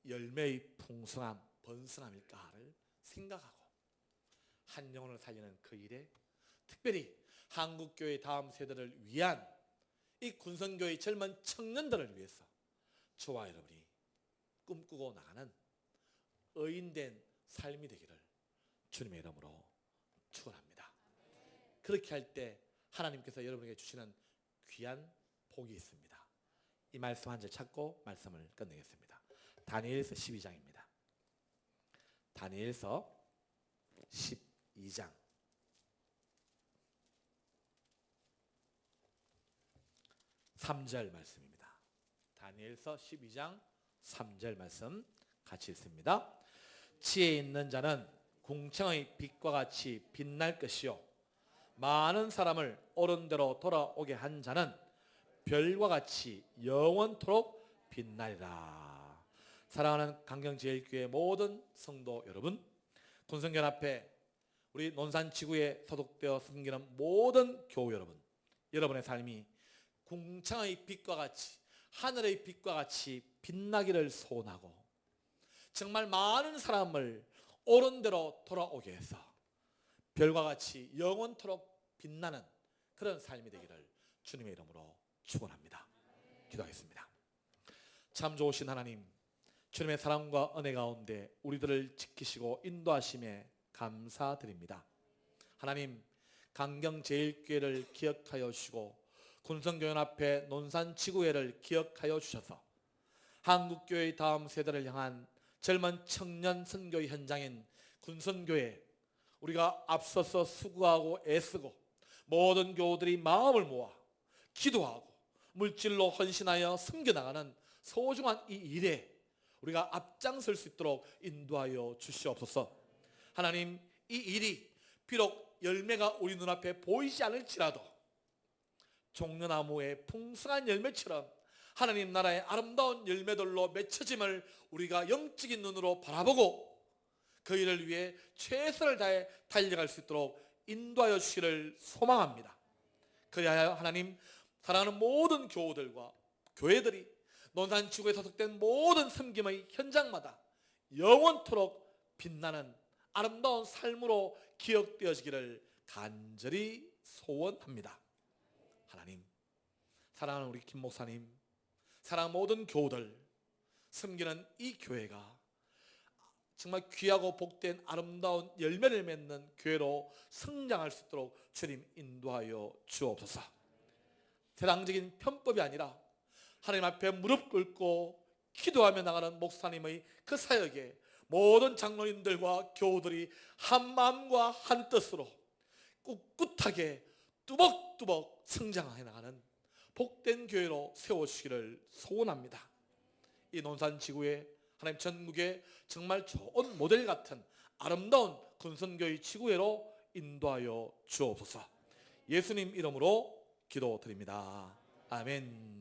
열매의 풍성함, 번성함일까를 생각하고 한 영혼을 살리는 그 일에 특별히 한국교회 다음 세대를 위한 이 군성교회 젊은 청년들을 위해서 저와 여러분이 꿈꾸고 나가는 의인된 삶이 되기를 주님의 이름으로 축원합니다. 그렇게 할 때 하나님께서 여러분에게 주시는 귀한 복이 있습니다. 이 말씀 한 절 찾고 말씀을 끝내겠습니다. 다니엘서 12장입니다. 다니엘서 12장 3절 말씀입니다. 다니엘서 12장 3절 말씀 같이 읽습니다. 지혜 있는 자는 궁창의 빛과 같이 빛날 것이요 많은 사람을 옳은 대로 돌아오게 한 자는 별과 같이 영원토록 빛나리라. 사랑하는 강경제일교회 모든 성도 여러분, 군성견 앞에 우리 논산지구에 소속되어 섬기는 모든 교우 여러분, 여러분의 삶이 궁창의 빛과 같이 하늘의 빛과 같이 빛나기를 소원하고 정말 많은 사람을 옳은 대로 돌아오게 해서 별과 같이 영원토록 빛나는 그런 삶이 되기를 주님의 이름으로 축원합니다. 기도하겠습니다. 참 좋으신 하나님, 주님의 사랑과 은혜 가운데 우리들을 지키시고 인도하심에 감사드립니다. 하나님, 강경제일교회를 기억하여 주시고 군성교연합회 논산지구회를 기억하여 주셔서 한국교회의 다음 세대를 향한 젊은 청년 선교의 현장인 군성교회, 우리가 앞서서 수고하고 애쓰고 모든 교우들이 마음을 모아 기도하고 물질로 헌신하여 섬겨나가는 소중한 이 일에 우리가 앞장설 수 있도록 인도하여 주시옵소서. 하나님, 이 일이 비록 열매가 우리 눈앞에 보이지 않을지라도 종려나무의 풍성한 열매처럼 하나님 나라의 아름다운 열매들로 맺혀짐을 우리가 영적인 눈으로 바라보고 그 일을 위해 최선을 다해 달려갈 수 있도록 인도하여 주시기를 소망합니다. 그리하여 하나님, 사랑하는 모든 교우들과 교회들이 논산지구에 소속된 모든 섬김의 현장마다 영원토록 빛나는 아름다운 삶으로 기억되어지기를 간절히 소원합니다. 하나님, 사랑하는 우리 김 목사님, 사랑하는 모든 교우들, 섬기는 이 교회가 정말 귀하고 복된 아름다운 열매를 맺는 교회로 성장할 수 있도록 주님 인도하여 주옵소서. 세상적인 편법이 아니라 하나님 앞에 무릎 꿇고 기도하며 나가는 목사님의 그 사역에 모든 장로님들과 교우들이 한 마음과 한 뜻으로 꿋꿋하게 뚜벅뚜벅 성장해 나가는 복된 교회로 세워주시기를 소원합니다. 이 논산지구에 하나님 전국에 정말 좋은 모델 같은 아름다운 군성교회 지구회로 인도하여 주옵소서. 예수님 이름으로 기도드립니다. 아멘.